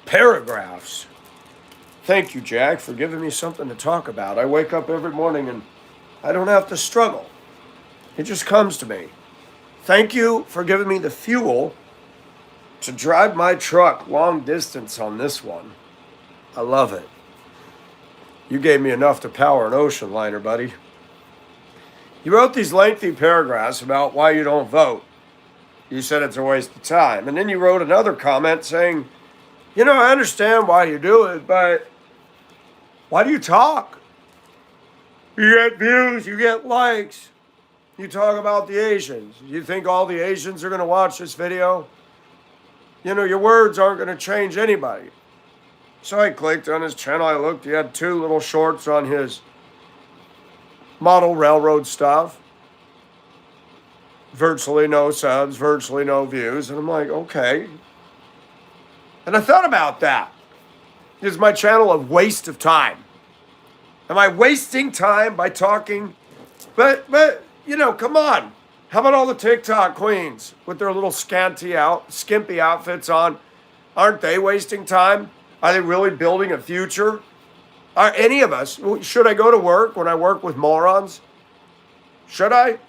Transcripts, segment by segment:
Paragraphs. Thank you, Jack, for giving me something to talk about. I wake up every morning and I don't have to struggle. It just comes to me. Thank you for giving me the fuel to drive my truck long distance on this one. I love it. You gave me enough to power an ocean liner, buddy. You wrote these lengthy paragraphs about why you don't vote. You said it's a waste of time. And then you wrote another comment saying, I understand why you do it, but why do you talk? You get views, you get likes. You talk about the Asians. You think all the Asians are going to watch this video? Your words aren't going to change anybody. So I clicked on his channel. I looked. He had 2 little shorts on his model railroad stuff. Virtually no subs, virtually no views. And I'm like, okay. And I thought about that. Is my channel a waste of time? Am I wasting time by talking? But come on. How about all the TikTok queens with their little skimpy outfits on? Aren't they wasting time? Are they really building a future? Are any of us, should I go to work when I work with morons? Should I?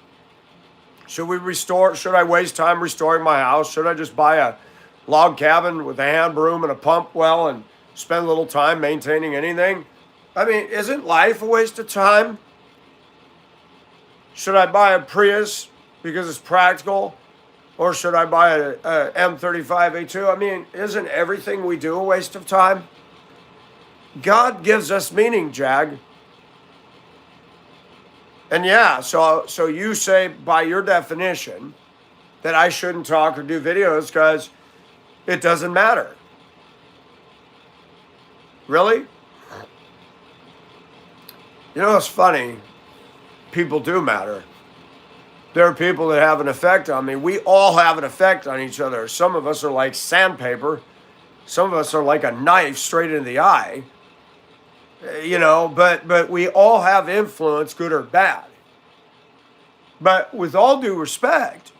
Should I waste time restoring my house? Should I just buy a log cabin with a hand broom and a pump well and spend a little time maintaining anything? I mean, isn't life a waste of time? Should I buy a Prius because it's practical? Or should I buy a M35A2? I mean, isn't everything we do a waste of time? God gives us meaning, Jag. And yeah, so you say by your definition that I shouldn't talk or do videos because it doesn't matter. Really? It's funny. People do matter. There are people that have an effect on me. We all have an effect on each other. Some of us are like sandpaper. Some of us are like a knife straight into the eye. But we all have influence, good or bad. But with all due respect,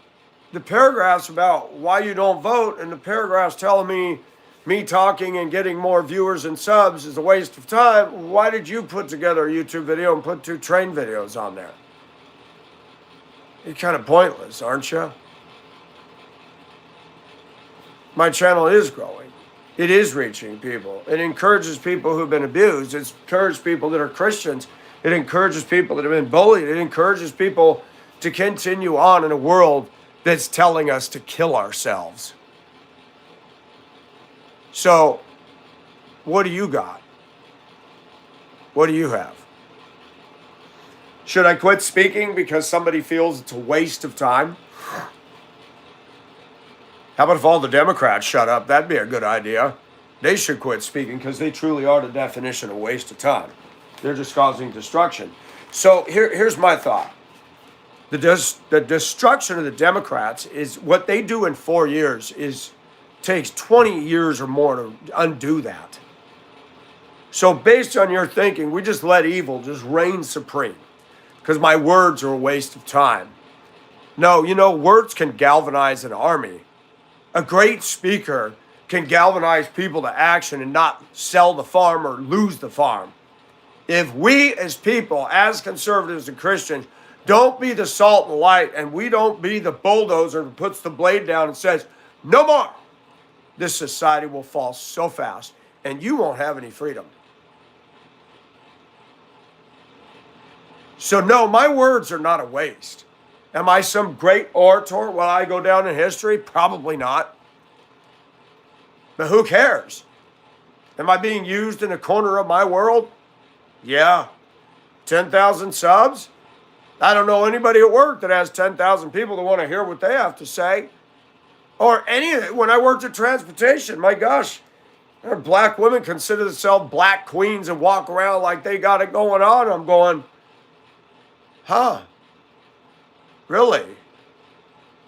the paragraphs about why you don't vote and the paragraphs telling me talking and getting more viewers and subs is a waste of time. Why did you put together a YouTube video and put 2 train videos on there? You're kind of pointless, aren't you? My channel is growing. It is reaching people. It encourages people who've been abused. It encourages people that are Christians. It encourages people that have been bullied. It encourages people to continue on in a world that's telling us to kill ourselves. So, what do you got? What do you have? Should I quit speaking because somebody feels it's a waste of time? How about if all the Democrats shut up? That'd be a good idea. They should quit speaking because they truly are the definition of waste of time. They're just causing destruction. So here's my thought. The destruction of the Democrats is what they do in 4 years takes 20 years or more to undo that. So based on your thinking, we just let evil just reign supreme because my words are a waste of time. No, words can galvanize an army. A great speaker can galvanize people to action and not sell the farm or lose the farm. If we as people, as conservatives and Christians, don't be the salt and light and we don't be the bulldozer who puts the blade down and says, no more, this society will fall so fast and you won't have any freedom. So no, my words are not a waste. Am I some great orator? Will I go down in history? Probably not. But who cares? Am I being used in a corner of my world? Yeah. 10,000 subs? I don't know anybody at work that has 10,000 people that want to hear what they have to say. Or any of it. When I worked at transportation, my gosh, there are black women consider themselves black queens and walk around like they got it going on. I'm going, huh? Really?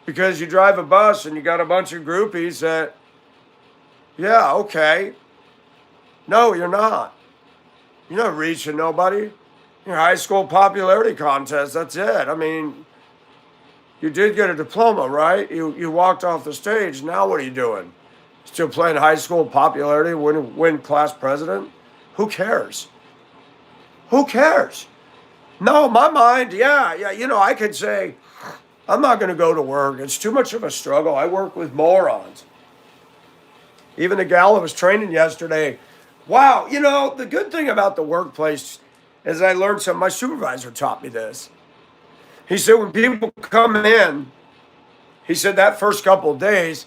Because you drive a bus and you got a bunch of groupies that, yeah, okay. No, you're not. You're not reaching nobody. Your high school popularity contest, that's it. I mean, you did get a diploma, right? You walked off the stage. Now what are you doing? Still playing high school popularity, win class president? Who cares? Who cares? No, my mind, yeah, I could say, I'm not going to go to work. It's too much of a struggle. I work with morons. Even the gal that was training yesterday, wow, the good thing about the workplace is I learned something. My supervisor taught me this. He said when people come in, he said that first couple of days,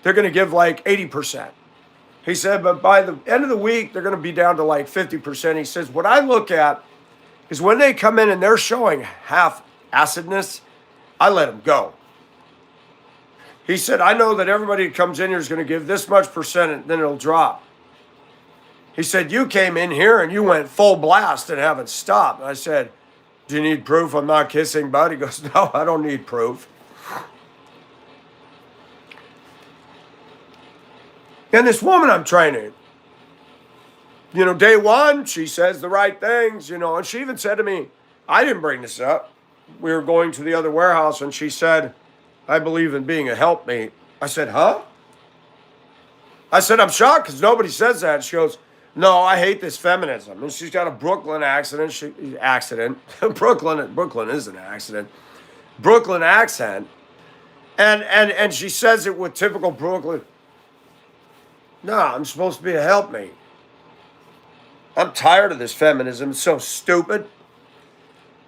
they're going to give like 80%. He said, but by the end of the week, they're going to be down to like 50%. He says, what I look at is when they come in and they're showing half acidness, I let them go. He said, I know that everybody that comes in here is going to give this much percent and then it'll drop. He said, you came in here and you went full blast and haven't stopped. I said, do you need proof I'm not kissing butt? He goes, no, I don't need proof. And this woman I'm training, day one, she says the right things, and she even said to me, I didn't bring this up. We were going to the other warehouse and she said, I believe in being a helpmate. I said, huh? I said, I'm shocked because nobody says that. She goes, no, I hate this feminism. And she's got a Brooklyn accent. Brooklyn is an accident. Brooklyn accent. And she says it with typical Brooklyn. No, I'm supposed to be a helpmate. I'm tired of this feminism. It's so stupid.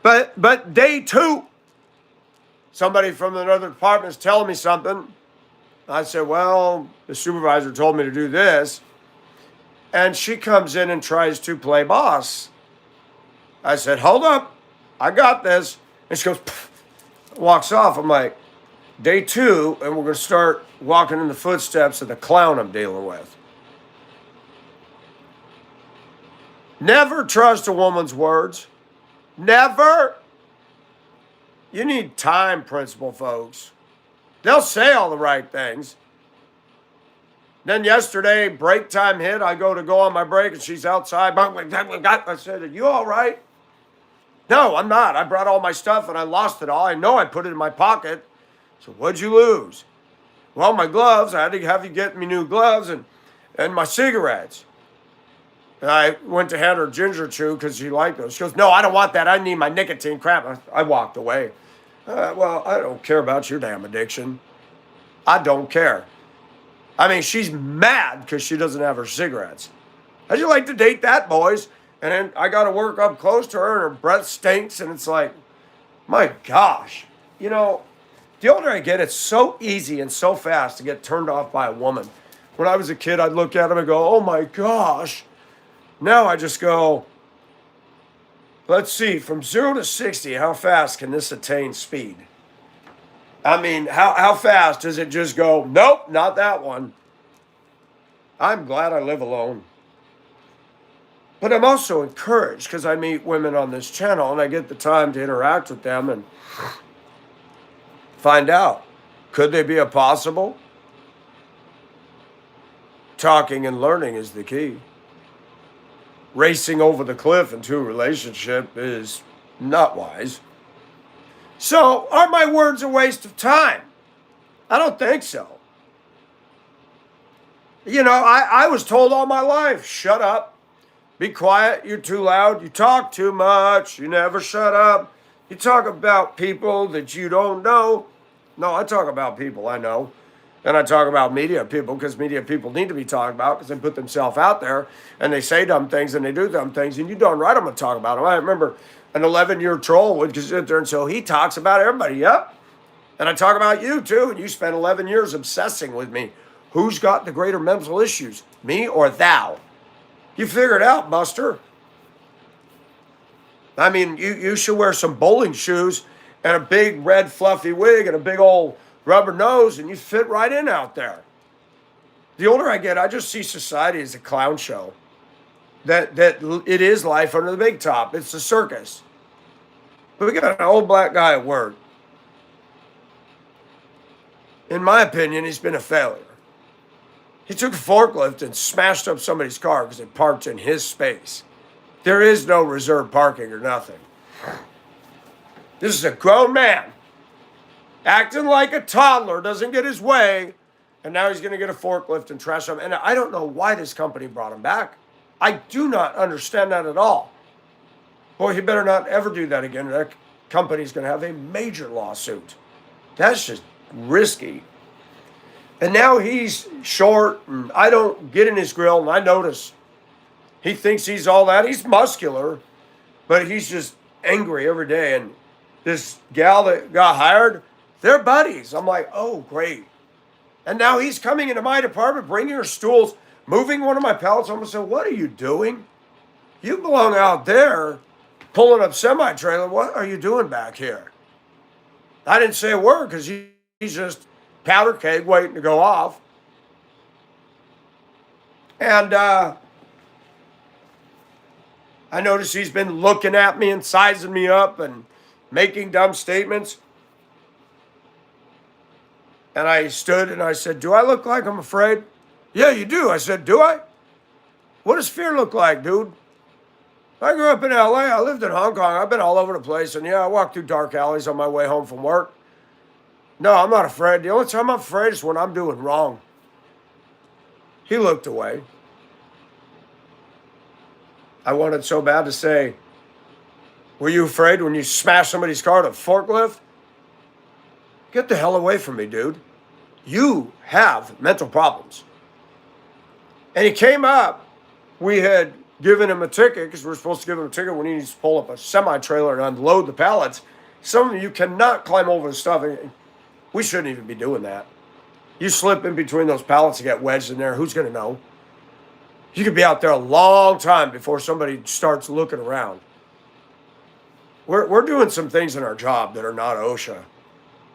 But day two, somebody from another department is telling me something. I said, well, the supervisor told me to do this. And she comes in and tries to play boss. I said, hold up. I got this. And she goes, walks off. I'm like, day two, and we're going to start walking in the footsteps of the clown I'm dealing with. Never trust a woman's words. Never. You need time principle, folks. They'll say all the right things. Then yesterday, break time hit. I go on my break, and she's outside. I said, are you all right? No, I'm not. I brought all my stuff, and I lost it all. I know I put it in my pocket. So what'd you lose? Well, my gloves. I had to have you get me new gloves and my cigarettes. And I went to hand her ginger chew because she liked those. She goes, no, I don't want that. I need my nicotine crap. I walked away. Well, I don't care about your damn addiction. I don't care. I mean, she's mad because she doesn't have her cigarettes. How'd you like to date that, boys? And then I got to work up close to her and her breath stinks. And it's like, my gosh. The older I get, it's so easy and so fast to get turned off by a woman. When I was a kid, I'd look at them and go, oh my gosh. Now I just go, let's see, from 0 to 60, how fast can this attain speed? I mean, how fast does it just go, nope, not that one. I'm glad I live alone. But I'm also encouraged because I meet women on this channel and I get the time to interact with them and find out, could they be a possible? Talking and learning is the key. Racing over the cliff into a relationship is not wise. So, are my words a waste of time? I don't think so. I was told all my life, shut up, be quiet, you're too loud, you talk too much, you never shut up, you talk about people that you don't know. No, I talk about people I know. And I talk about media people because media people need to be talked about because they put themselves out there and they say dumb things and they do dumb things. And you darn right I'm going to talk about them. I remember an 11-year troll would sit there and so he talks about everybody. Yep. And I talk about you too. And you spent 11 years obsessing with me. Who's got the greater mental issues, me or thou? You figure it out, Buster. I mean, you should wear some bowling shoes and a big red fluffy wig and a big old rubber nose, and you fit right in out there. The older I get, I just see society as a clown show. That it is life under the big top. It's a circus. But we got an old black guy at work. In my opinion, he's been a failure. He took a forklift and smashed up somebody's car because it parked in his space. There is no reserved parking or nothing. This is a grown man acting like a toddler doesn't get his way And now he's going to get a forklift and trash him. And I don't know why this company brought him back. I do not understand that at all. Boy, he better not ever do that again. That company's going to have a major lawsuit. That's just risky. And now he's short, and I don't get in his grill, and I notice he thinks he's all that. He's muscular, but he's just angry every day. And this gal that got hired, they're buddies. I'm like, oh, great. And now he's coming into my department, bringing her stools, moving one of my pallets. I'm going to say, what are you doing? You belong out there pulling up semi-trailer. What are you doing back here? I didn't say a word because he's just powder keg waiting to go off. And I noticed he's been looking at me and sizing me up and making dumb statements. And I stood and I said, do I look like I'm afraid? Yeah, you do. I said, do I? What does fear look like, dude? I grew up in LA. I lived in Hong Kong. I've been all over the place. And yeah, I walked through dark alleys on my way home from work. No, I'm not afraid. The only time I'm afraid is when I'm doing wrong. He looked away. I wanted so bad to say, were you afraid when you smashed somebody's car with a forklift? Get the hell away from me, dude. You have mental problems. And he came up. We had given him a ticket because we're supposed to give him a ticket when he needs to pull up a semi-trailer and unload the pallets. Some of you cannot climb over the stuff. We shouldn't even be doing that. You slip in between those pallets and get wedged in there. Who's going to know? You could be out there a long time before somebody starts looking around. We're doing some things in our job that are not OSHA.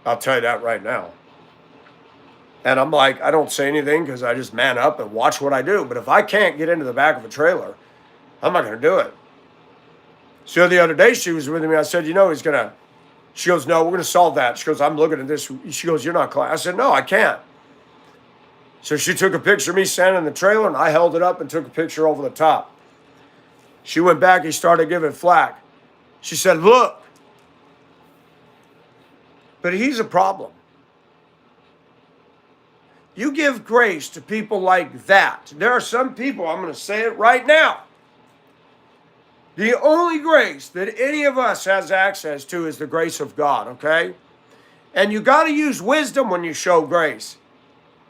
I'll tell you that right now. And I'm like, I don't say anything because I just man up and watch what I do. But if I can't get into the back of a trailer, I'm not going to do it. So the other day she was with me. I said, you know, she goes, no, we're going to solve that. She goes, I'm looking at this. She goes, you're not client. I said, no, I can't. So she took a picture of me standing in the trailer and I held it up and took a picture over the top. She went back. He started giving flack. She said, look. But he's a problem. You give grace to people like that. There are some people, I'm going to say it right now. The only grace that any of us has access to is the grace of God, okay? And you got to use wisdom when you show grace.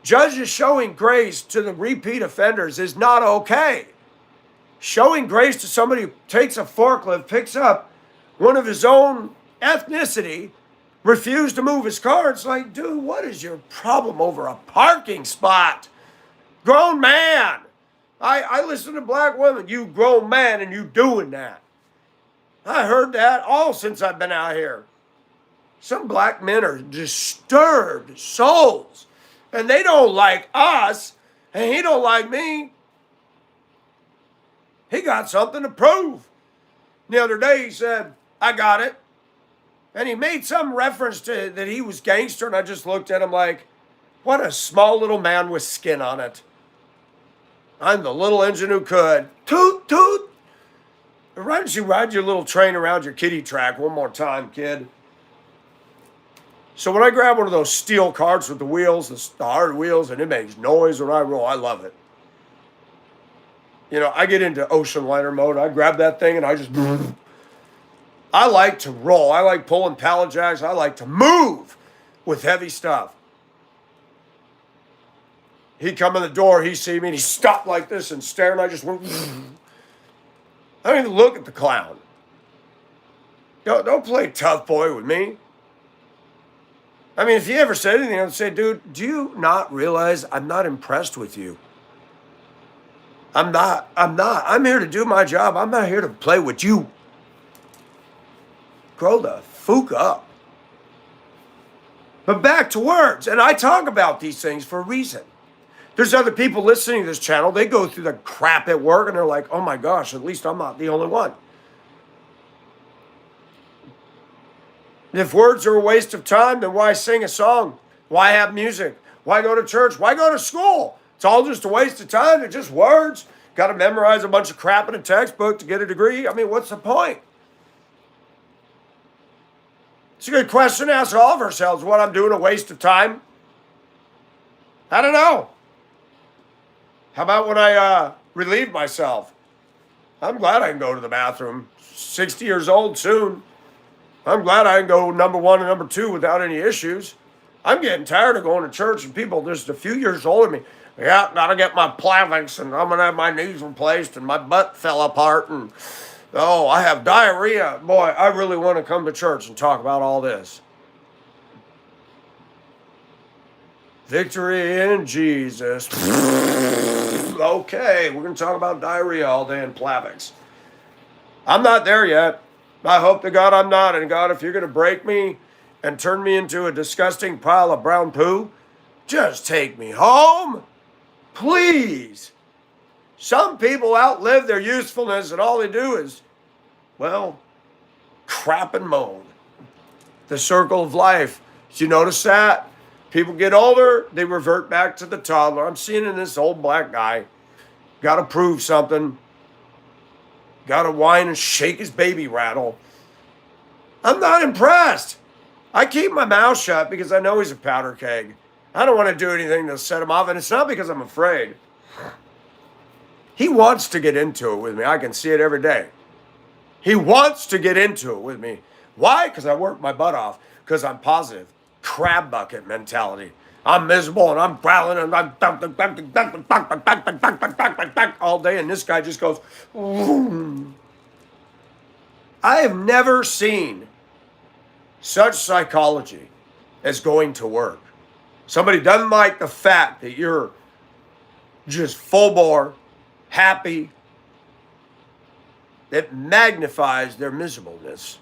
Judges showing grace to the repeat offenders is not okay. Showing grace to somebody who takes a forklift, picks up one of his own ethnicity, refused to move his car. It's like, dude, what is your problem over a parking spot? Grown man. I listen to black women. You grown man and you doing that. I heard that all since I've been out here. Some black men are disturbed souls. And they don't like us. And he don't like me. He got something to prove. The other day he said, I got it. And he made some reference to that he was gangster, and I just looked at him like, what a small little man with skin on it. I'm the little engine who could. Toot, toot. Why don't you ride your little train around your kiddie track one more time, kid? So when I grab one of those steel carts with the wheels, the hard wheels, and it makes noise when I roll, I love it. You know, I get into ocean liner mode. I grab that thing and I just... I like to roll. I like pulling pallet jacks. I like to move with heavy stuff. He'd come in the door, he'd see me, and he stopped like this and stare, and I just went... I don't even look at the clown. Don't play tough boy with me. I mean, if you ever said anything, I'd say, dude, do you not realize I'm not impressed with you? I'm not. I'm here to do my job. I'm not here to play with you. Grow the fuck up. But back to words. And I talk about these things for a reason. There's other people listening to this channel. They go through the crap at work and they're like, oh my gosh, at least I'm not the only one. If words are a waste of time, then why sing a song? Why have music? Why go to church? Why go to school? It's all just a waste of time. They're just words. Got to memorize a bunch of crap in a textbook to get a degree. I mean, what's the point? It's a good question to ask all of ourselves. What I'm doing a waste of time? I don't know. How about when I relieve myself? I'm glad I can go to the bathroom. 60 years old soon. I'm glad I can go number one and number two without any issues. I'm getting tired of going to church and people just a few years older than me. Yeah, gotta get my plavix and I'm gonna have my knees replaced and my butt fell apart and oh, I have diarrhea. Boy, I really want to come to church and talk about all this. Victory in Jesus. Okay, we're going to talk about diarrhea all day and Plavix. I'm not there yet. I hope to God I'm not. And God, if you're going to break me and turn me into a disgusting pile of brown poo, just take me home. Please. Some people outlive their usefulness and all they do is, well, crap and moan. The circle of life. Did you notice that? People get older, they revert back to the toddler. I'm seeing in this old black guy. Got to prove something. Got to whine and shake his baby rattle. I'm not impressed. I keep my mouth shut because I know he's a powder keg. I don't want to do anything to set him off, and it's not because I'm afraid. He wants to get into it with me. I can see it every day. He wants to get into it with me. Why? Because I work my butt off. Because I'm positive. Crab bucket mentality. I'm miserable and I'm growling and I'm all day, and this guy just goes. I have never seen such psychology as going to work. Somebody doesn't like the fact that you're just full bore, happy. It magnifies their miserableness.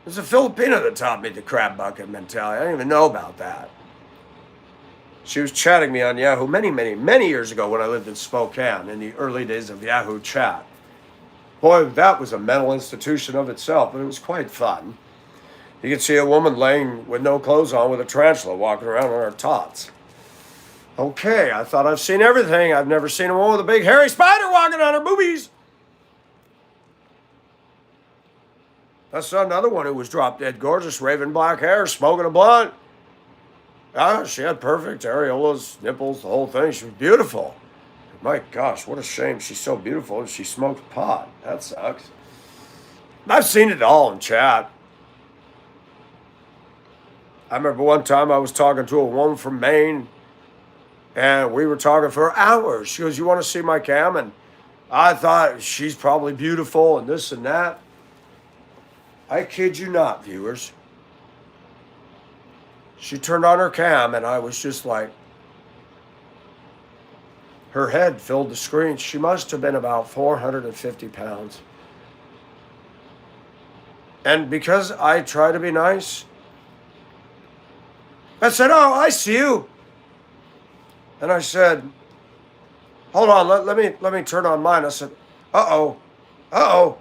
There's a Filipino that taught me the crab bucket mentality. I didn't even know about that. She was chatting me on Yahoo many years ago when I lived in Spokane in the early days of Yahoo Chat. Boy, that was a mental institution of itself, but it was quite fun. You could see a woman laying with no clothes on with a tarantula walking around on her tots. Okay, I thought I've seen everything. I've never seen a woman with a big hairy spider walking on her boobies. I saw another one who was drop dead gorgeous, raven black hair, smoking a blunt. Ah, she had perfect areolas, nipples, the whole thing. She was beautiful. My gosh, what a shame. She's so beautiful and she smoked pot. That sucks. I've seen it all in chat. I remember one time I was talking to a woman from Maine and we were talking for hours. She goes, "You want to see my cam?" And I thought she's probably beautiful and this and that. I kid you not, viewers. She turned on her cam and I was just like, her head filled the screen. She must have been about 450 pounds. And because I try to be nice, I said, "Oh, I see you." And I said, "Hold on, let me turn on mine." I said, "Uh-oh, uh-oh.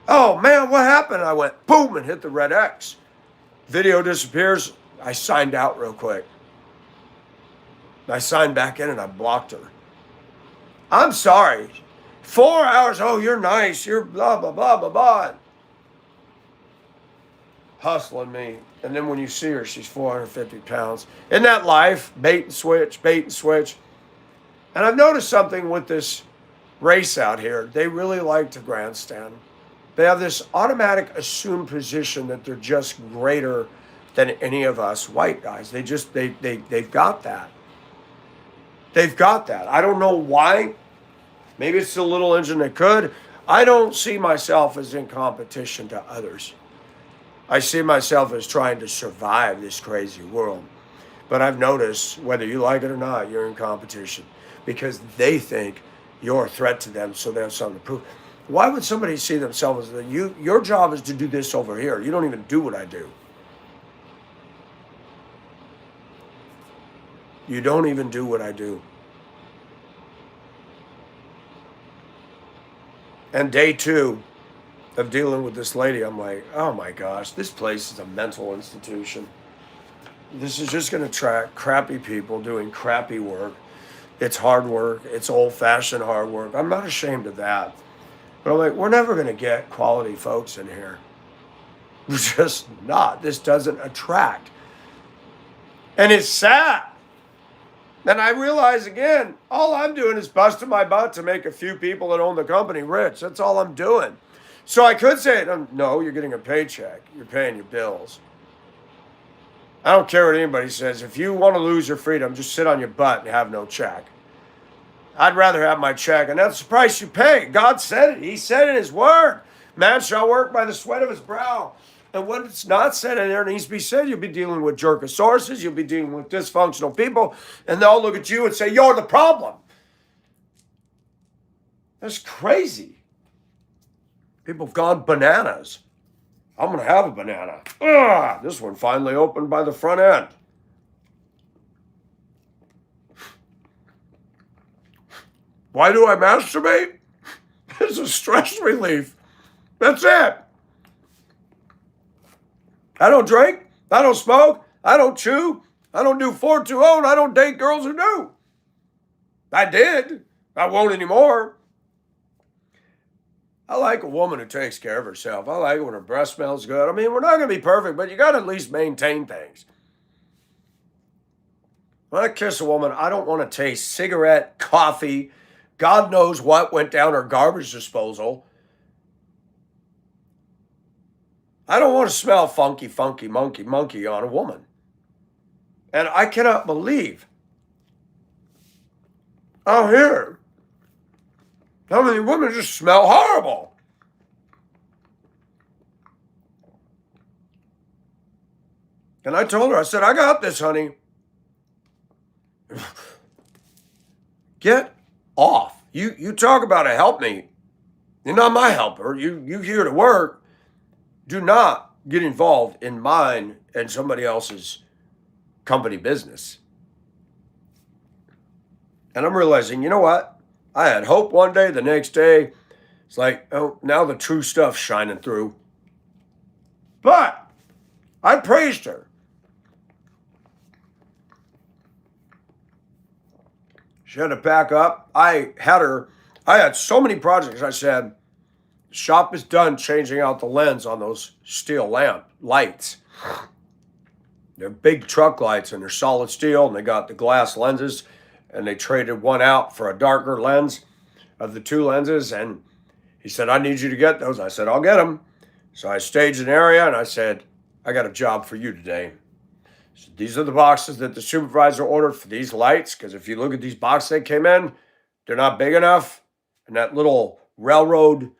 Oh, man, what happened?" I went, boom, and hit the red X. Video disappears. I signed out real quick. I signed back in and I blocked her. I'm sorry. 4 hours. Oh, you're nice. You're blah, blah, blah, blah, blah. Hustling me. And then when you see her, she's 450 pounds. Isn't that life? Bait and switch, bait and switch. And I've noticed something with this race out here. They really like to grandstand. They have this automatic assumed position that they're just greater than any of us white guys. They've got that. They've got that. I don't know why. Maybe it's the little engine that could. I don't see myself as in competition to others. I see myself as trying to survive this crazy world. But I've noticed, whether you like it or not, you're in competition because they think you're a threat to them, so they have something to prove. Why would somebody see themselves as your job is to do this over here? You don't even do what I do. You don't even do what I do. And day 2 of dealing with this lady, I'm like, oh my gosh, this place is a mental institution. This is just going to attract crappy people doing crappy work. It's hard work. It's old-fashioned hard work. I'm not ashamed of that. But I'm like, we're never going to get quality folks in here. We're just not. This doesn't attract. And it's sad. And I realize again, all I'm doing is busting my butt to make a few people that own the company rich. That's all I'm doing. So I could say, no, you're getting a paycheck. You're paying your bills. I don't care what anybody says. If you want to lose your freedom, just sit on your butt and have no check. I'd rather have my check, and that's the price you pay. God said it. He said it in His Word. Man shall work by the sweat of his brow. And when it's not said in there, it needs to be said. You'll be dealing with jerkosauruses. You'll be dealing with dysfunctional people, and they'll look at you and say, you're the problem. That's crazy. People have gone bananas. I'm going to have a banana. Ugh, this one finally opened by the front end. Why do I masturbate? It's a stress relief. That's it. I don't drink. I don't smoke. I don't chew. I don't do 420, and I don't date girls who do. I did. I won't anymore. I like a woman who takes care of herself. I like it when her breath smells good. I mean, we're not going to be perfect, but you got to at least maintain things. When I kiss a woman, I don't want to taste cigarette, coffee, God knows what went down her garbage disposal. I don't want to smell funky, monkey on a woman. And I cannot believe out here how many women just smell horrible. And I told her, I said, I got this, honey. Get off. You talk about a helpmate. You're not my helper. You here to work. Do not get involved in mine and somebody else's company business. And I'm realizing, you know what? I had hope one day, the next day, it's like, oh, now the true stuff's shining through. But I praised her. She had to pack up. I had so many projects. I said, shop is done changing out the lens on those steel lamp lights. They're big truck lights and they're solid steel, and they got the glass lenses, and they traded one out for a darker lens of the two lenses. And he said, I need you to get those. I said, I'll get them. So I staged an area and I said, I got a job for you today. So these are the boxes that the supervisor ordered for these lights, because if you look at these boxes that came in, they're not big enough. And that little railroad,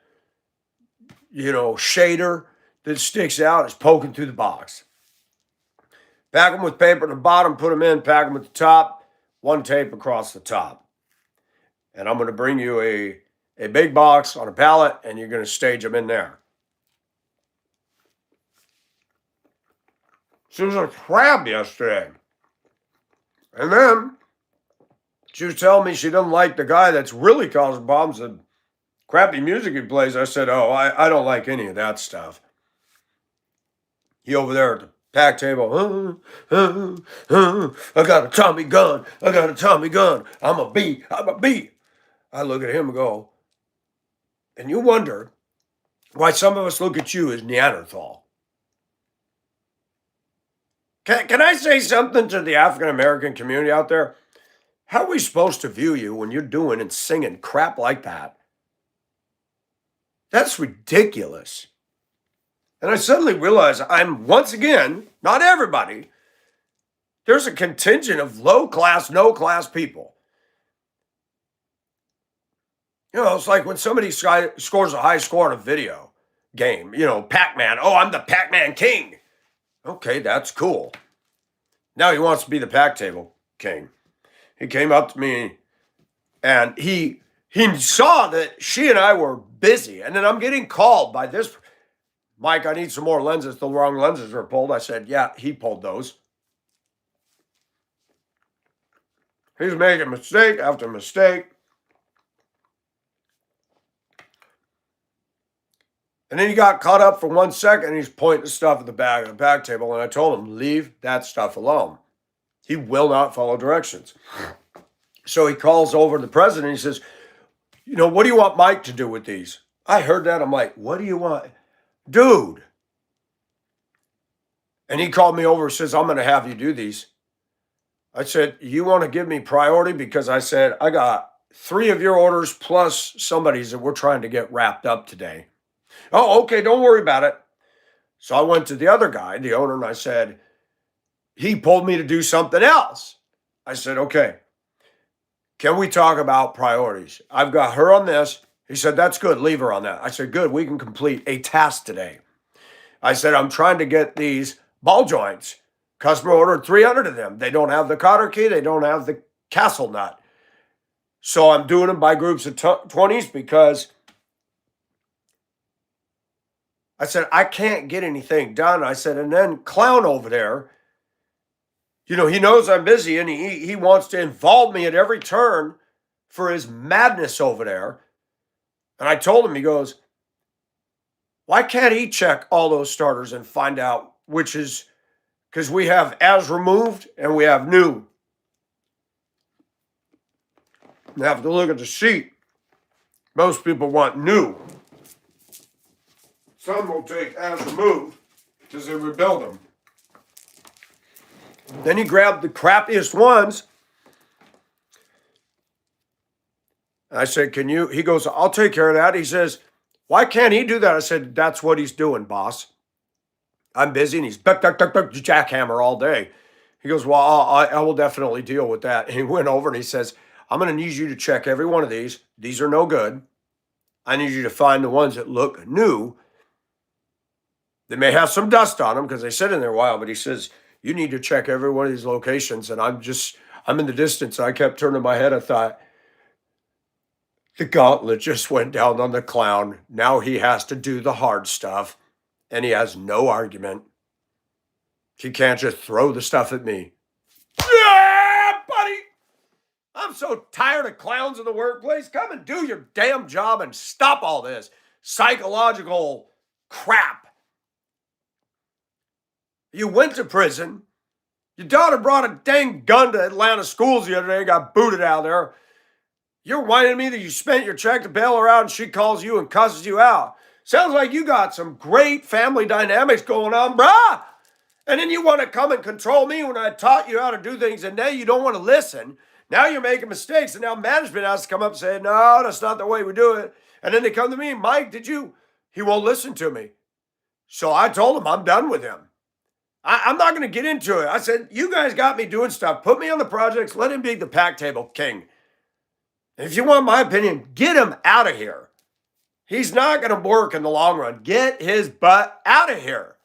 shader that sticks out is poking through the box. Pack them with paper at the bottom, put them in, pack them at the top, one tape across the top. And I'm going to bring you a big box on a pallet, and you're going to stage them in there. She was a crab yesterday. And then she was telling me she doesn't like the guy that's really causing problems, the crappy music he plays. I said, I don't like any of that stuff. He over there at the pack table, I got a Tommy gun. I got a Tommy gun. I'm a B. I look at him and go, and you wonder why some of us look at you as Neanderthal. Can I say something to the African American community out there? How are we supposed to view you when you're doing and singing crap like that? That's ridiculous. And I suddenly realize I'm, once again, not everybody, there's a contingent of low class, no class people. It's like when somebody scores a high score in a video game, Pac-Man. Oh, I'm the Pac-Man king. Okay, that's cool. Now he wants to be the pack table king. He came up to me and he saw that she and I were busy. And then I'm getting called by this. Mike, I need some more lenses. The wrong lenses were pulled. I said, yeah, he pulled those. He's making mistake after mistake. And then he got caught up for 1 second, and he's pointing stuff at the back of the back table. And I told him, leave that stuff alone. He will not follow directions. So he calls over to the president. And he says, what do you want Mike to do with these? I heard that. I'm like, what do you want? Dude. And he called me over and says, I'm going to have you do these. I said, you want to give me priority? Because I said, I got 3 of your orders plus somebody's that we're trying to get wrapped up today. Oh, okay, don't worry about it. So I went to the other guy, the owner, and I said, he pulled me to do something else. I said, okay, can we talk about priorities? I've got her on this. He said, that's good. Leave her on that. I said, good. We can complete a task today. I said, I'm trying to get these ball joints. Customer ordered 300 of them. They don't have the cotter key. They don't have the castle nut. So I'm doing them by groups of 20s because I said, I can't get anything done. I said, and then Clown over there, he knows I'm busy and he wants to involve me at every turn for his madness over there. And I told him, he goes, why can't he check all those starters and find out which is, because we have as removed and we have new. You have to look at the sheet. Most people want new. Some will take as removed because they rebuild them. Then he grabbed the crappiest ones. I said, can you? He goes, I'll take care of that. He says, why can't he do that? I said, that's what he's doing, boss. I'm busy, and he's jackhammer all day. He goes, well, I will definitely deal with that. And he went over and he says, I'm going to need you to check every one of these. These are no good. I need you to find the ones that look new. They may have some dust on them because they sit in there a while, but he says, you need to check every one of these locations. And I'm in the distance. I kept turning my head. I thought, the gauntlet just went down on the Clown. Now he has to do the hard stuff. And he has no argument. He can't just throw the stuff at me. Yeah, buddy. I'm so tired of clowns in the workplace. Come and do your damn job and stop all this psychological crap. You went to prison. Your daughter brought a dang gun to Atlanta schools the other day and got booted out there. You're whining me that you spent your check to bail her out and she calls you and cusses you out. Sounds like you got some great family dynamics going on, brah. And then you want to come and control me when I taught you how to do things, and now you don't want to listen. Now you're making mistakes, and now management has to come up and say, no, that's not the way we do it. And then they come to me, Mike, did you? He won't listen to me. So I told him I'm done with him. I'm not going to get into it. I said, you guys got me doing stuff. Put me on the projects. Let him be the pack table king. If you want my opinion, get him out of here. He's not going to work in the long run. Get his butt out of here.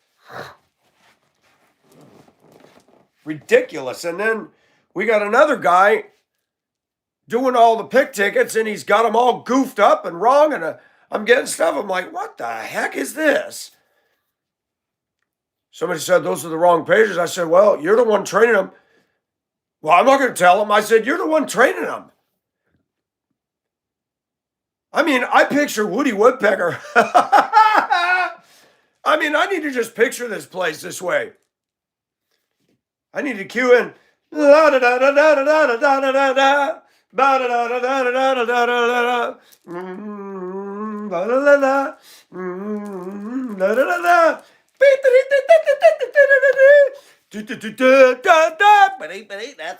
Ridiculous. And then we got another guy doing all the pick tickets, and he's got them all goofed up and wrong. And I'm getting stuff. I'm like, what the heck is this? Somebody said those are the wrong pages. I said, well, you're the one training them. Well, I'm not going to tell them. I said, you're the one training them. I mean, I picture Woody Woodpecker. I mean, I need to just picture this place this way. I need to cue in. That's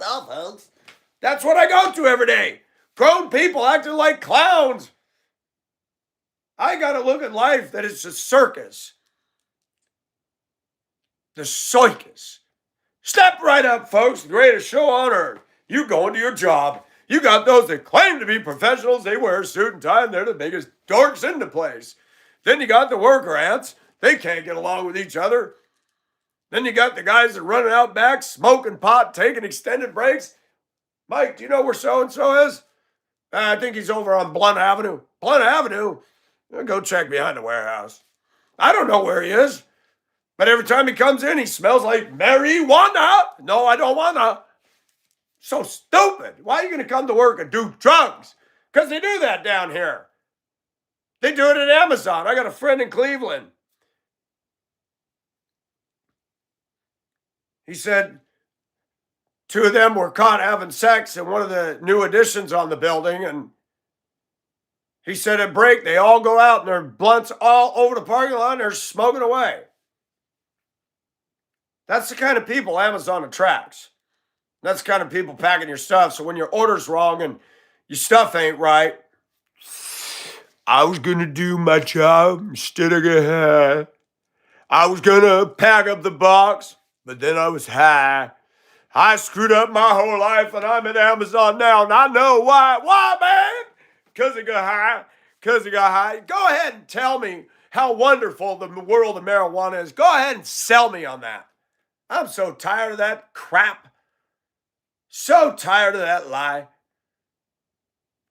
all, folks. That's what I go to every day. Grown people acting like clowns. I got to look at life that it's a circus. The circus. Step right up, folks. The greatest show on earth. You go into your job. You got those that claim to be professionals. They wear a suit and tie, and they're the biggest dorks in the place. Then you got the worker ants. They can't get along with each other. Then you got the guys that running out back, smoking pot, taking extended breaks. Mike, do you know where so-and-so is? I think he's over on Blunt Avenue. Blunt Avenue? Go check behind the warehouse. I don't know where he is. But every time he comes in, he smells like marijuana. No, I don't wanna. So stupid. Why are you going to come to work and do drugs? Because they do that down here. They do it at Amazon. I got a friend in Cleveland. He said 2 of them were caught having sex in one of the new additions on the building. And he said at break, they all go out and their blunts all over the parking lot and they're smoking away. That's the kind of people Amazon attracts. That's the kind of people packing your stuff. So when your order's wrong and your stuff ain't right, I was gonna do my job instead of get high. I was gonna pack up the box, but then I was high. I screwed up my whole life and I'm at Amazon now, and I know why. Why, man? Because I got high. Because I got high. Go ahead and tell me how wonderful the world of marijuana is. Go ahead and sell me on that. I'm so tired of that crap. So tired of that lie.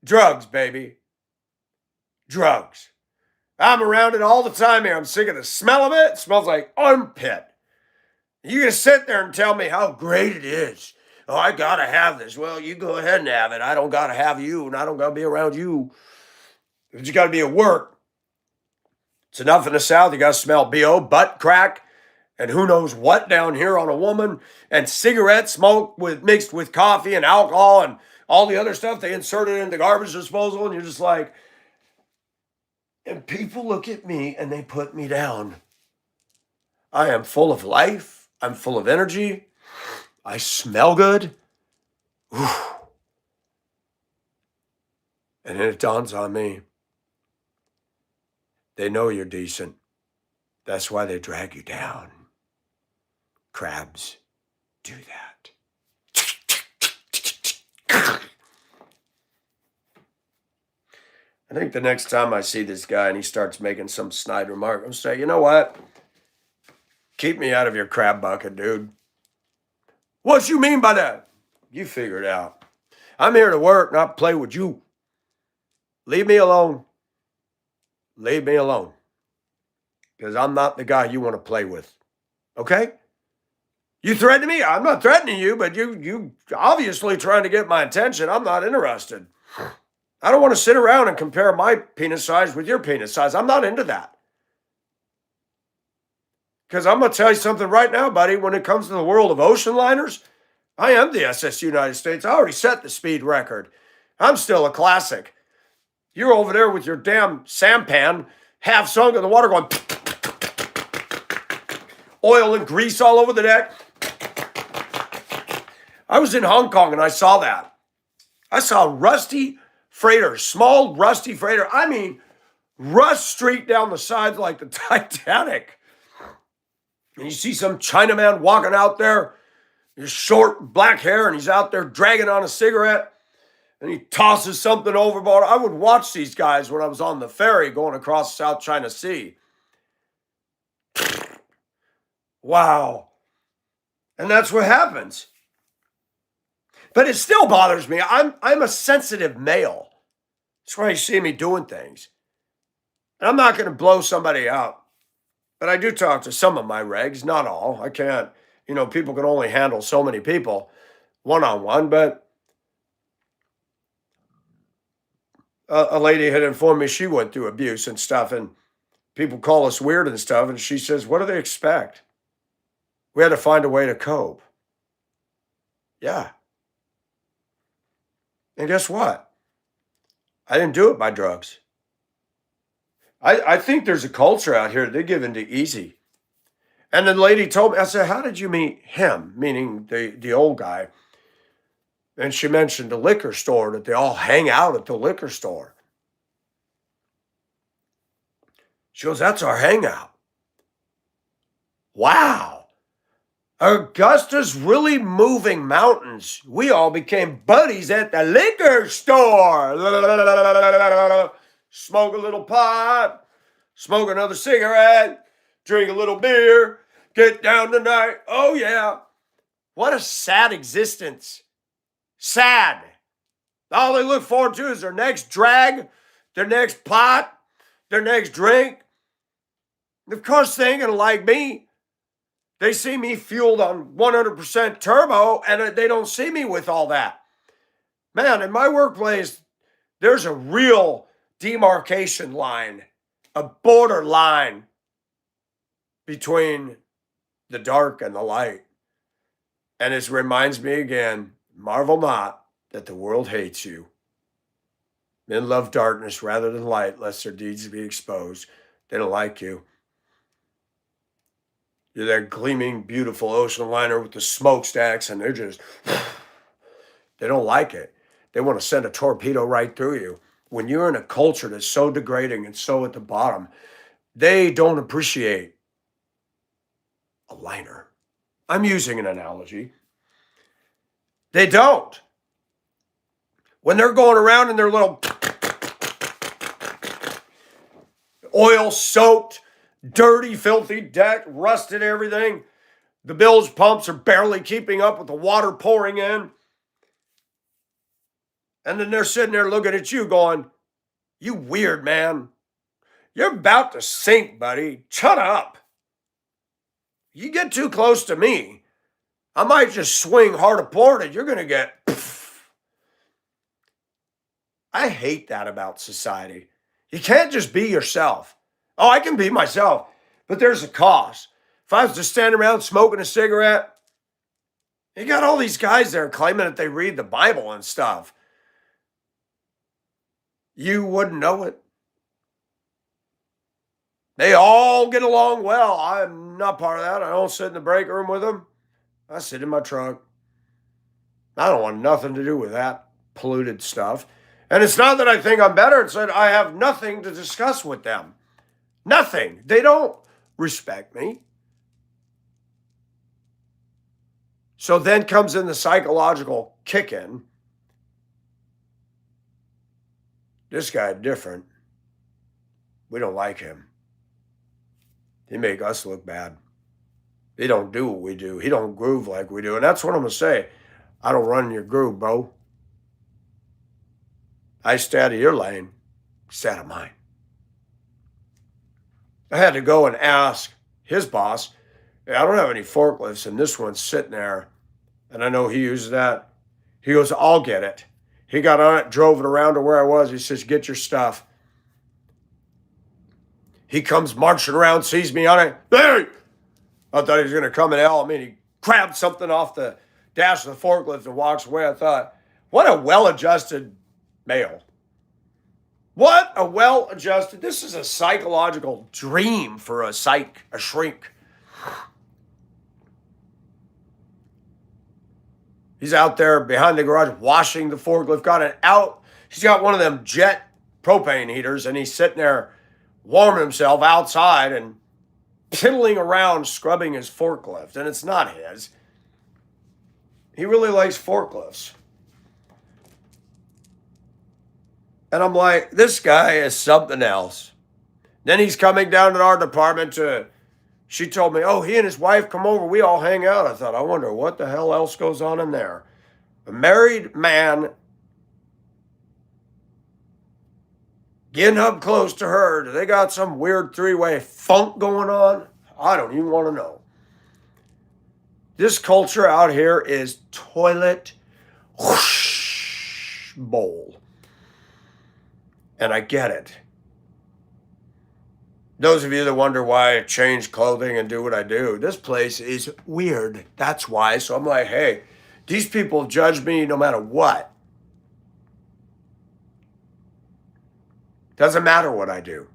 Drugs, baby. Drugs. I'm around it all the time here. I'm sick of the smell of it. It smells like armpit. You're going to sit there and tell me how great it is. Oh, I got to have this. Well, you go ahead and have it. I don't got to have you, and I don't got to be around you. But you got to be at work. It's enough in the South. You got to smell BO, butt crack, and who knows what down here on a woman, and cigarette smoke mixed with coffee and alcohol and all the other stuff they inserted into garbage disposal, and you're just like, and people look at me and they put me down. I am full of life. I'm full of energy. I smell good. Whew. And then it dawns on me. They know you're decent. That's why they drag you down. Crabs do that. I think the next time I see this guy and he starts making some snide remark, I'm going to say, you know what? Keep me out of your crab bucket, dude. What you mean by that? You figure it out. I'm here to work, not play with you. Leave me alone. Leave me alone. Because I'm not the guy you want to play with. Okay? You threaten me? I'm not threatening you, but you obviously trying to get my attention. I'm not interested. I don't want to sit around and compare my penis size with your penis size. I'm not into that. Because I'm going to tell you something right now, buddy. When it comes to the world of ocean liners, I am the SS United States. I already set the speed record. I'm still a classic. You're over there with your damn sampan, half sunk in the water going oil and grease all over the deck. I was in Hong Kong and I saw that. I saw rusty freighter, small rusty freighter. I mean, rust streaked down the sides like the Titanic. And you see some Chinaman walking out there, his short black hair, and he's out there dragging on a cigarette, and he tosses something overboard. I would watch these guys when I was on the ferry going across the South China Sea. Wow. And that's what happens. But it still bothers me. I'm a sensitive male. That's why you see me doing things. And I'm not going to blow somebody out. But I do talk to some of my regs, not all. I can't, people can only handle so many people one-on-one. But a lady had informed me she went through abuse and stuff, and people call us weird and stuff. And she says, what do they expect? We had to find a way to cope. Yeah. And guess what? I didn't do it by drugs. I think there's a culture out here that they give into easy. And the lady told me, I said, how did you meet him? Meaning the old guy. And she mentioned the liquor store, that they all hang out at the liquor store. She goes, that's our hangout. Wow. Augusta's really moving mountains. We all became buddies at the liquor store. Smoke a little pot, smoke another cigarette, drink a little beer, get down tonight. Oh, yeah. What a sad existence. Sad. All they look forward to is their next drag, their next pot, their next drink. Of course, they ain't going to like me. They see me fueled on 100% turbo, and they don't see me with all that. Man, in my workplace, there's a real demarcation line, a border line between the dark and the light. And it reminds me again, marvel not that the world hates you. Men love darkness rather than light, lest their deeds be exposed. They don't like you. You're that gleaming, beautiful ocean liner with the smokestacks, and they're just They don't like it. They want to send a torpedo right through you. When you're in a culture that's so degrading and so at the bottom, they don't appreciate a liner. I'm using an analogy. They don't. When they're going around in their little oil-soaked, dirty, filthy deck, rusted everything, the bilge pumps are barely keeping up with the water pouring in. And then they're sitting there looking at you going, you weird man. You're about to sink, buddy. Shut up. You get too close to me, I might just swing hard apart and you're going to get... I hate that about society. You can't just be yourself. Oh, I can be myself, but there's a cost. If I was just standing around smoking a cigarette, you got all these guys there claiming that they read the Bible and stuff. You wouldn't know it. They all get along well. I'm not part of that. I don't sit in the break room with them. I sit in my truck. I don't want nothing to do with that polluted stuff. And it's not that I think I'm better. It's that I have nothing to discuss with them. Nothing. They don't respect me. So then comes in the psychological kick-in. This guy different. We don't like him. He make us look bad. He don't do what we do. He don't groove like we do. And that's what I'm going to say. I don't run your groove, bro. I stay out of your lane. Stay out of mine. I had to go and ask his boss, hey, I don't have any forklifts, and this one's sitting there. And I know he uses that. He goes, I'll get it. He got on it, drove it around to where I was. He says, get your stuff. He comes marching around, sees me on it. Hey! I thought he was going to come and yell at me. He grabbed something off the dash of the forklift and walks away. I thought, what a well-adjusted male. What a well-adjusted, this is a psychological dream for a shrink. He's out there behind the garage washing the forklift, got it out. He's got one of them jet propane heaters, and he's sitting there warming himself outside and piddling around scrubbing his forklift. And it's not his. He really likes forklifts. And I'm like, this guy is something else. Then he's coming down to our department she told me, oh, he and his wife come over. We all hang out. I thought, I wonder what the hell else goes on in there. A married man getting up close to her. Do they got some weird three-way funk going on? I don't even want to know. This culture out here is toilet whoosh, bowl. And I get it. Those of you that wonder why I change clothing and do what I do, this place is weird. That's why. So I'm like, hey, these people judge me no matter what. Doesn't matter what I do.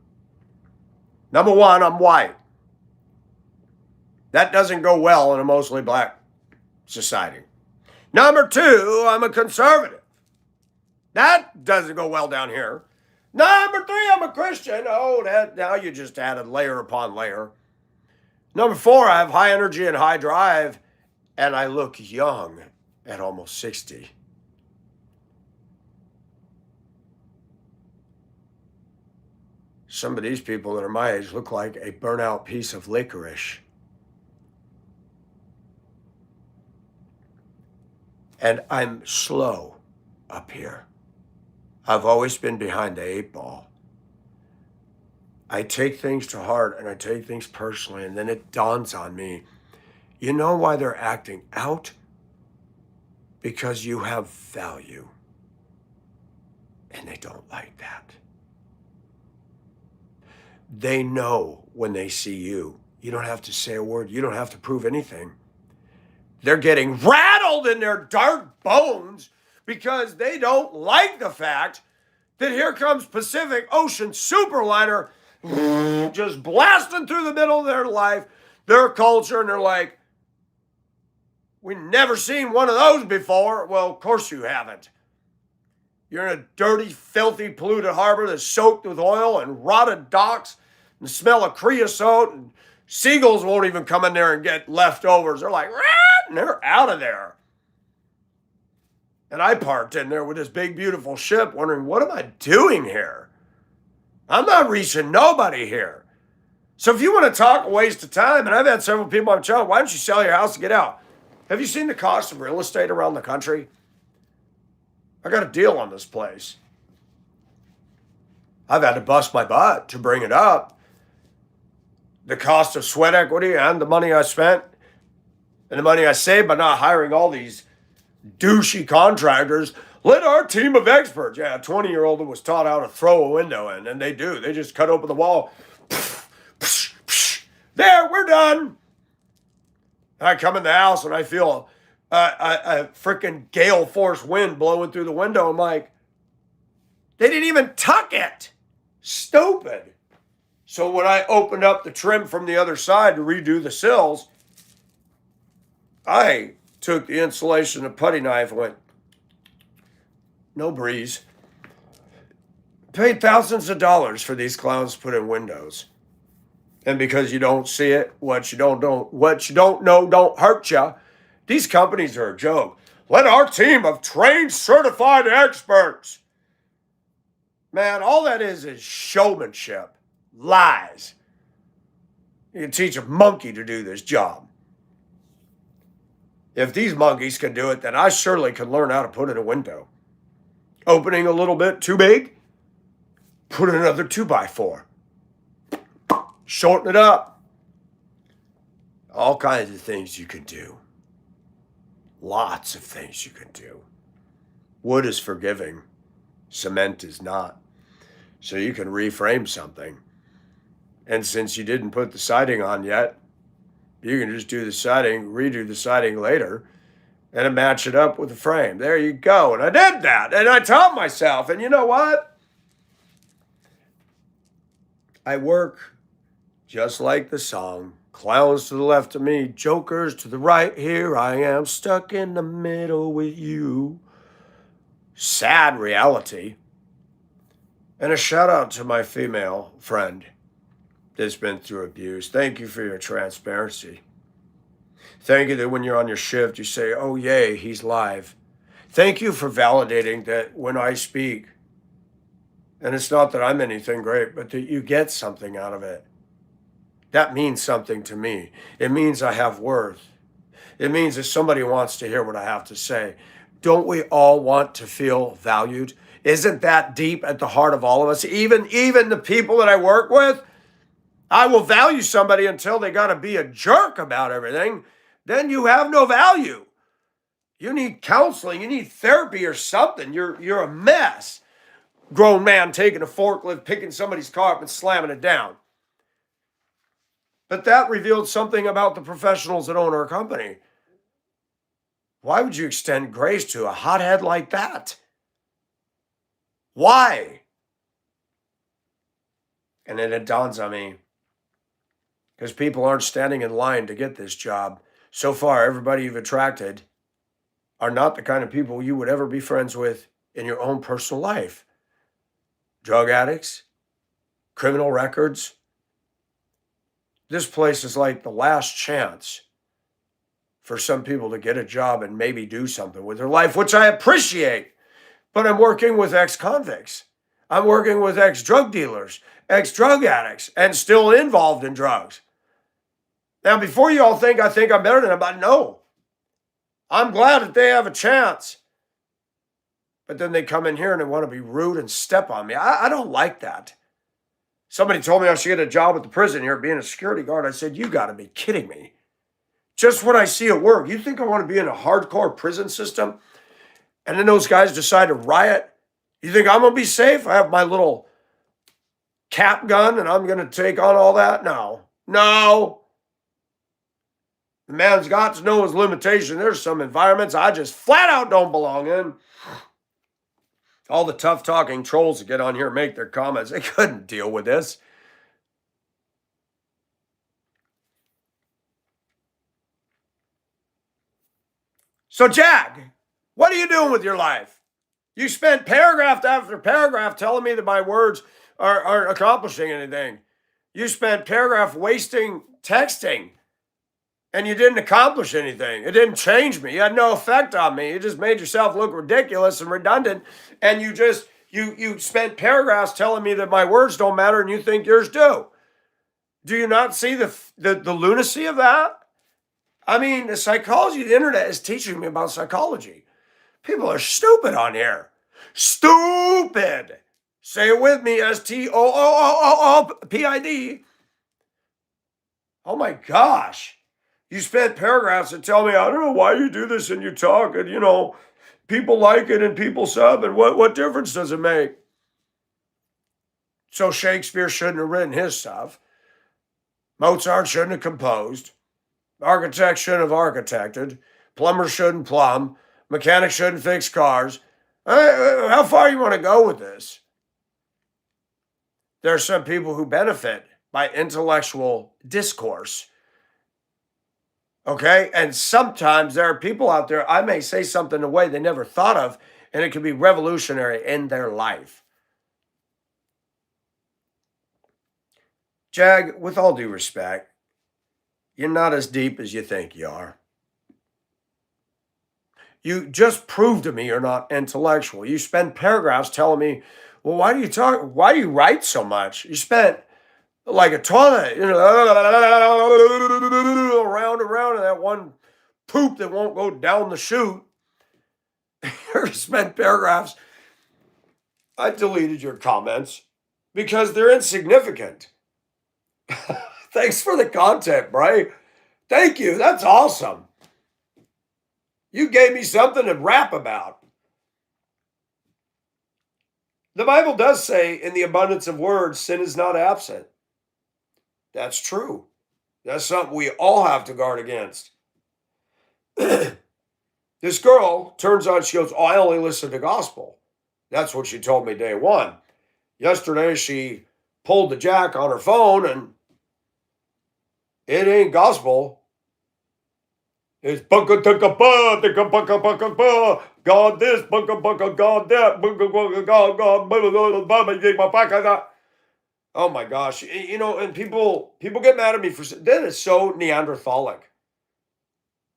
Number one, I'm white. That doesn't go well in a mostly black society. Number two, I'm a conservative. That doesn't go well down here. Number three, I'm a Christian. Oh, that now you just added layer upon layer. Number four, I have high energy and high drive, and I look young at almost 60. Some of these people that are my age look like a burnt-out piece of licorice. And I'm slow up here. I've always been behind the 8 ball. I take things to heart and I take things personally, and then it dawns on me, you know why they're acting out? Because you have value. And they don't like that. They know when they see you. You don't have to say a word. You don't have to prove anything. They're getting rattled in their dark bones because they don't like the fact that here comes Pacific Ocean Superliner just blasting through the middle of their life, their culture, and they're like, We never seen one of those before. Well, of course you haven't. You're in a dirty, filthy, polluted harbor that's soaked with oil and rotted docks and the smell of creosote, and seagulls won't even come in there and get leftovers. They're like, "Rat," and they're out of there. And I parked in there with this big, beautiful ship wondering, what am I doing here? I'm not reaching nobody here. So if you want to talk a waste of time, and I've had several people on the channel, why don't you sell your house to get out? Have you seen the cost of real estate around the country? I got a deal on this place. I've had to bust my butt to bring it up. The cost of sweat equity and the money I spent and the money I saved by not hiring all these douchey contractors. Let our team of experts. Yeah, a 20-year-old that was taught how to throw a window in, and they do. They just cut open the wall. There, we're done. I come in the house and I feel a freaking gale force wind blowing through the window. I'm like, they didn't even tuck it. Stupid. So when I opened up the trim from the other side to redo the sills, I took the insulation and putty knife and went, no breeze. Paid thousands of dollars for these clowns to put in windows. And because you don't see it, what you don't know don't hurt you. These companies are a joke. Let our team of trained, certified experts. Man, all that is showmanship. Lies. You can teach a monkey to do this job. If these monkeys can do it, then I surely can learn how to put in a window. Opening a little bit too big, put in another 2x4. Shorten it up. All kinds of things you can do. Lots of things you can do. Wood is forgiving. Cement is not. So you can reframe something. And since you didn't put the siding on yet, you can just do the siding, redo the siding later, and match it up with the frame. There you go. And I did that. And I taught myself. And you know what? I work just like the song. Clowns to the left of me, jokers to the right. Here I am, stuck in the middle with you. Sad reality. And a shout out to my female friend that's been through abuse. Thank you for your transparency. Thank you that when you're on your shift, you say, oh, yay, he's live. Thank you for validating that when I speak, and it's not that I'm anything great, but that you get something out of it. That means something to me. It means I have worth. It means that somebody wants to hear what I have to say. Don't we all want to feel valued? Isn't that deep at the heart of all of us? Even the people that I work with, I will value somebody until they got to be a jerk about everything. Then you have no value. You need counseling. You need therapy or something. You're a mess. Grown man taking a forklift, picking somebody's car up and slamming it down. But that revealed something about the professionals that own our company. Why would you extend grace to a hothead like that? Why? And then it dawns on me, because people aren't standing in line to get this job. So far, everybody you've attracted are not the kind of people you would ever be friends with in your own personal life. Drug addicts, criminal records. This place is like the last chance for some people to get a job and maybe do something with their life, which I appreciate. But I'm working with ex-convicts. I'm working with ex-drug dealers, ex-drug addicts, and still involved in drugs. Now, before you all think I think I'm better than them, I know. I'm glad that they have a chance. But then they come in here and they want to be rude and step on me. I don't like that. Somebody told me I should get a job at the prison here being a security guard. I said, you got to be kidding me. Just what I see at work. You think I want to be in a hardcore prison system? And then those guys decide to riot? You think I'm going to be safe? I have my little cap gun and I'm going to take on all that? No. The man's got to know his limitation. There's some environments I just flat out don't belong in. All the tough talking trolls that get on here and make their comments, they couldn't deal with this. So, Jag, what are you doing with your life? You spent paragraph after paragraph telling me that my words aren't accomplishing anything. You spent paragraph wasting texting and you didn't accomplish anything. It didn't change me. You had no effect on me. You just made yourself look ridiculous and redundant. And you spent paragraphs telling me that my words don't matter and you think yours do. Do you not see the lunacy of that? I mean, the psychology, the internet is teaching me about psychology. People are stupid on here. Stupid. Say it with me, STOOOOOPID. Oh my gosh. You spent paragraphs and tell me, I don't know why you do this and you talk and, people like it and people sub and what difference does it make? So Shakespeare shouldn't have written his stuff. Mozart shouldn't have composed. Architects shouldn't have architected. Plumbers shouldn't plumb. Mechanics shouldn't fix cars. How far you want to go with this? There are some people who benefit by intellectual discourse. Okay? And sometimes there are people out there, I may say something in a way they never thought of, and it can be revolutionary in their life. Jag, with all due respect, you're not as deep as you think you are. You just proved to me you're not intellectual. You spend paragraphs telling me, well, why do you write so much? You spent like a toilet, around and around, and that one poop that won't go down the chute. You spent paragraphs. I deleted your comments because they're insignificant. Thanks for the content, Bray. Thank you. That's awesome. You gave me something to rap about. The Bible does say, in the abundance of words, sin is not absent. That's true. That's something we all have to guard against. This girl turns on, she goes, oh, I only listen to gospel. That's what she told me day one. Yesterday, she pulled the jack on her phone, and it ain't gospel. It's God this, God that, God. Oh my gosh. And people get mad at me for that is so Neanderthalic.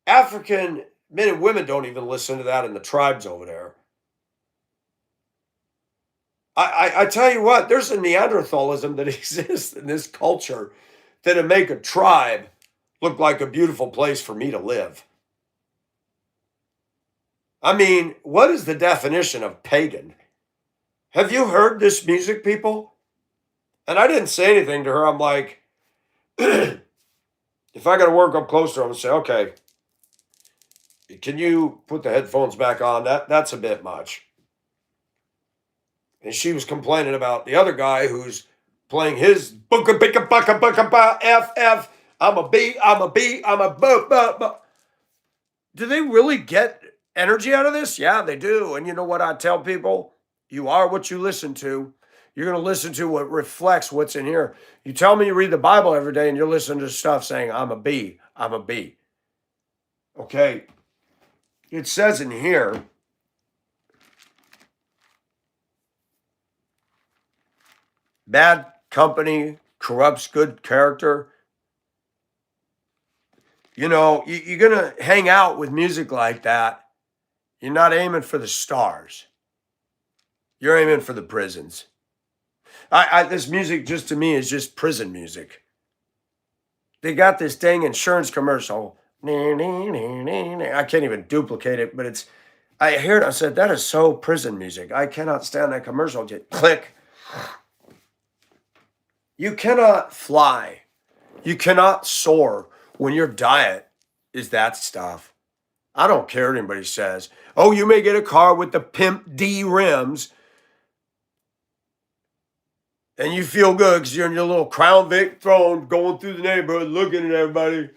African men and women don't even listen to that in the tribes over there. I tell you what, there's a Neanderthalism that exists in this culture that'll make a tribe look like a beautiful place for me to live. I mean, what is the definition of pagan? Have you heard this music, people? And I didn't say anything to her. I'm like, if I got to work up close to her, I'm going to say, okay, can you put the headphones back on? That's a bit much. And she was complaining about the other guy who's playing his FF. I'm a B, I'm a B, I'm a B. Do they really get energy out of this? Yeah, they do. And you know what I tell people? You are what you listen to. You're going to listen to what reflects what's in here. You tell me you read the Bible every day and you're listening to stuff saying, I'm a B, I'm a B. Okay. It says in here, bad company corrupts good character. You're going to hang out with music like that. You're not aiming for the stars. You're aiming for the prisons. This music just to me is just prison music. They got this dang insurance commercial. I can't even duplicate it, but I hear it. I said, that is so prison music. I cannot stand that commercial. Just click. You cannot fly. You cannot soar when your diet is that stuff. I don't care what anybody says. Oh, you may get a car with the Pimp D rims and you feel good because you're in your little Crown Vic throne going through the neighborhood looking at everybody.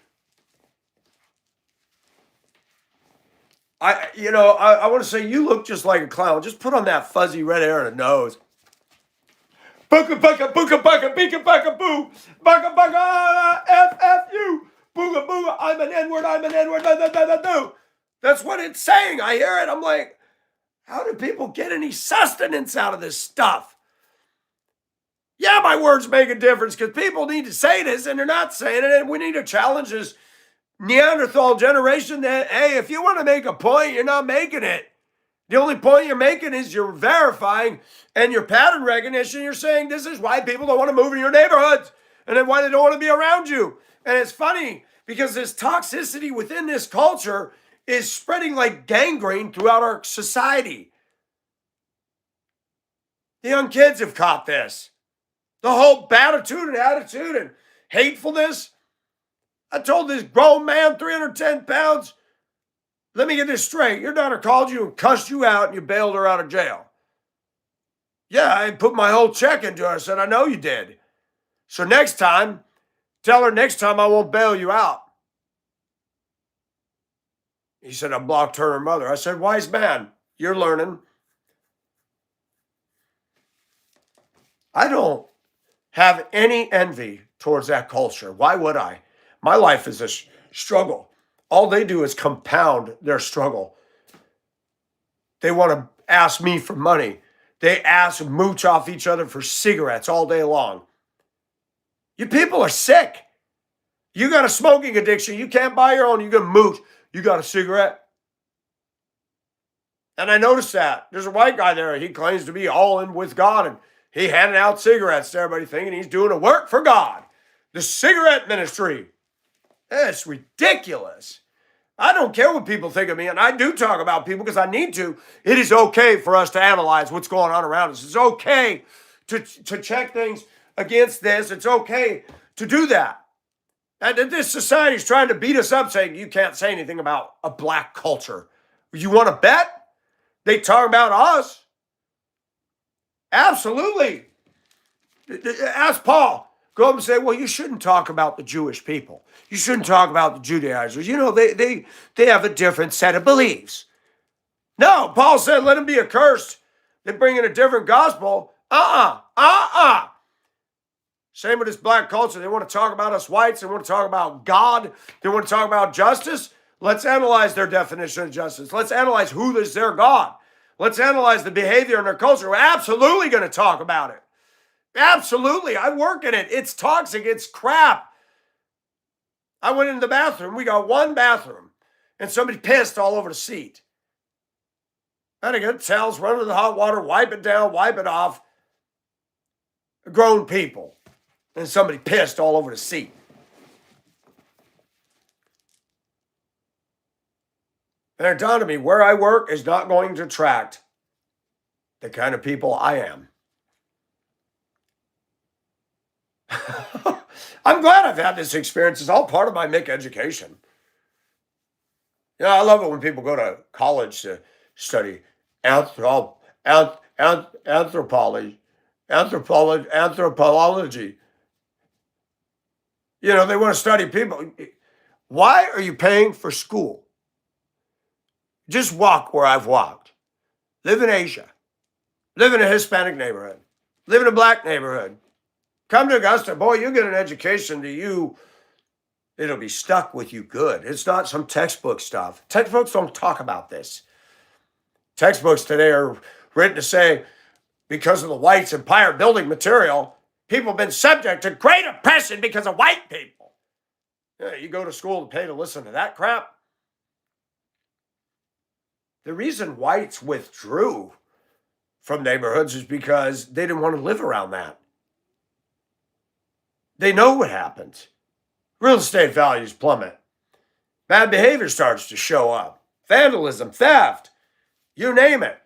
I want to say you look just like a clown. Just put on that fuzzy red hair and a nose. Booka booka booka booka beeka booka boo. Booka booka FFU. Booga booga. I'm an N-word. I'm an N-word. That's what it's saying. I hear it. I'm like, how do people get any sustenance out of this stuff? Yeah, my words make a difference because people need to say this and they're not saying it. And we need to challenge this Neanderthal generation that, hey, if you want to make a point, you're not making it. The only point you're making is you're verifying and your pattern recognition. You're saying this is why people don't want to move in your neighborhoods and then why they don't want to be around you. And it's funny because this toxicity within this culture is spreading like gangrene throughout our society. The young kids have caught this. The whole attitude and hatefulness. I told this grown man, 310 pounds, let me get this straight. Your daughter called you and cussed you out and you bailed her out of jail. Yeah, I put my whole check into her. I said, I know you did. So next time, tell her next time I won't bail you out. He said, I blocked her and her mother. I said, wise man, you're learning. I don't have any envy towards that culture. Why would I? My life is a struggle. All they do is compound their struggle. They want to ask me for money. They ask mooch off each other for cigarettes all day long. You people are sick. You got a smoking addiction. You can't buy your own. You got mooch. You got a cigarette. And I noticed that. There's a white guy there. He claims to be all in with God. And he handed out cigarettes to everybody thinking he's doing a work for God. The cigarette ministry. It's ridiculous. I don't care what people think of me, and I do talk about people because I need to. It is okay for us to analyze what's going on around us. It's okay to check things against this. It's okay to do that. And this society is trying to beat us up saying you can't say anything about a black culture. You want to bet? They talk about us. Absolutely. Ask Paul. Go up and say, well, you shouldn't talk about the Jewish people. You shouldn't talk about the Judaizers. You know, they have a different set of beliefs. No, Paul said, let them be accursed. They bring in a different gospel. Same with this black culture. They want to talk about us whites. They want to talk about God. They want to talk about justice. Let's analyze their definition of justice. Let's analyze who is their God. Let's analyze the behavior in their culture. We're absolutely going to talk about it. Absolutely. I work in it. It's toxic. It's crap. I went into the bathroom. We got one bathroom. And somebody pissed all over the seat. I had to get towels, run to the hot water, wipe it down, wipe it off. Grown people. And somebody pissed all over the seat. And it dawned on me, where I work is not going to attract the kind of people I am. I'm glad I've had this experience. It's all part of my Mick education. You know, I love it when people go to college to study anthropology. You know, they want to study people. Why are you paying for school? Just walk where I've walked. Live in Asia. Live in a Hispanic neighborhood. Live in a black neighborhood. Come to Augusta. Boy, you get an education to you. It'll be stuck with you good. It's not some textbook stuff. Textbooks don't talk about this. Textbooks today are written to say, because of the whites' empire building material, people have been subject to great oppression because of white people. Yeah, you go to school to pay to listen to that crap. The reason whites withdrew from neighborhoods is because they didn't want to live around that. They know what happens. Real estate values plummet. Bad behavior starts to show up. Vandalism, theft, you name it.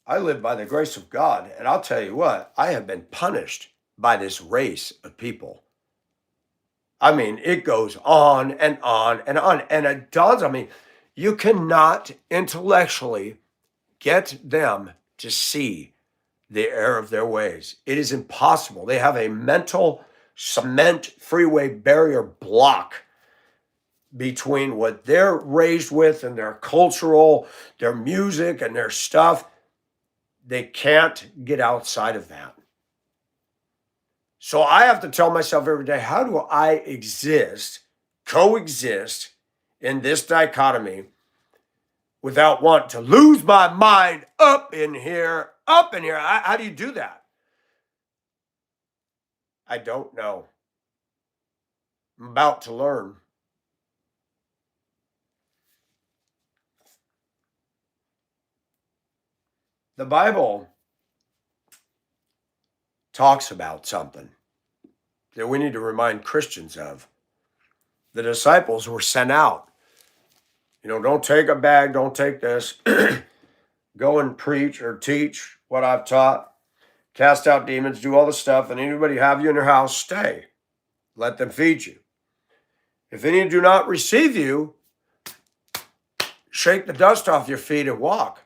I live by the grace of God, and I'll tell you what, I have been punished by this race of people. I mean, it goes on and on and on. And it dawns on me, you cannot intellectually get them to see the error of their ways. It is impossible. They have a mental cement freeway barrier block between what they're raised with and their cultural, their music and their stuff. They can't get outside of that. So I have to tell myself every day, how do I coexist in this dichotomy without wanting to lose my mind up in here, up in here? How do you do that? I don't know. I'm about to learn. The Bible talks about something that we need to remind Christians of. The disciples were sent out. Don't take a bag, don't take this. Go and preach or teach what I've taught, cast out demons, do all the stuff, and anybody have you in their house, stay. Let them feed you. If any do not receive you, shake the dust off your feet and walk.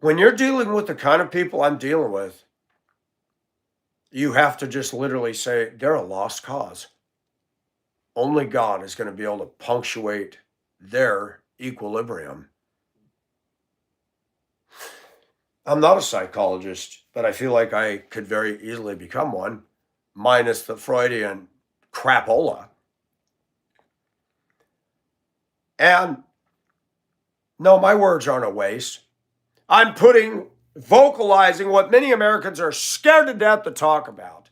When you're dealing with the kind of people I'm dealing with, you have to just literally say, they're a lost cause. Only God is going to be able to punctuate their equilibrium. I'm not a psychologist, but I feel like I could very easily become one, minus the Freudian crapola. And no, my words aren't a waste. I'm vocalizing what many Americans are scared to death to talk about.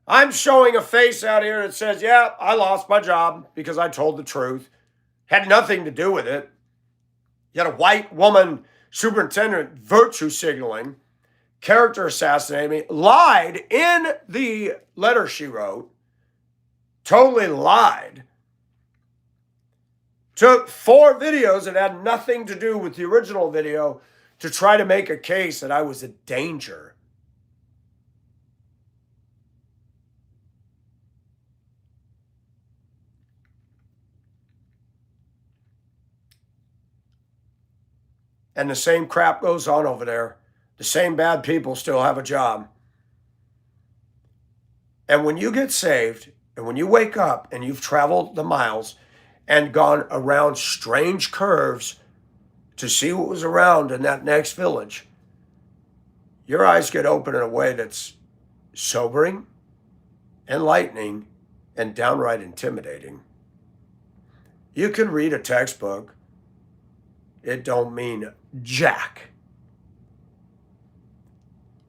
I'm showing a face out here that says, yeah, I lost my job because I told the truth. Had nothing to do with it. You had a white woman superintendent virtue signaling, character assassinating me, lied in the letter she wrote, totally lied. Took 4 videos that had nothing to do with the original video to try to make a case that I was a danger. And the same crap goes on over there. The same bad people still have a job. And when you get saved, and when you wake up and you've traveled the miles and gone around strange curves to see what was around in that next village, your eyes get open in a way that's sobering, enlightening, and downright intimidating. You can read a textbook. It don't mean jack.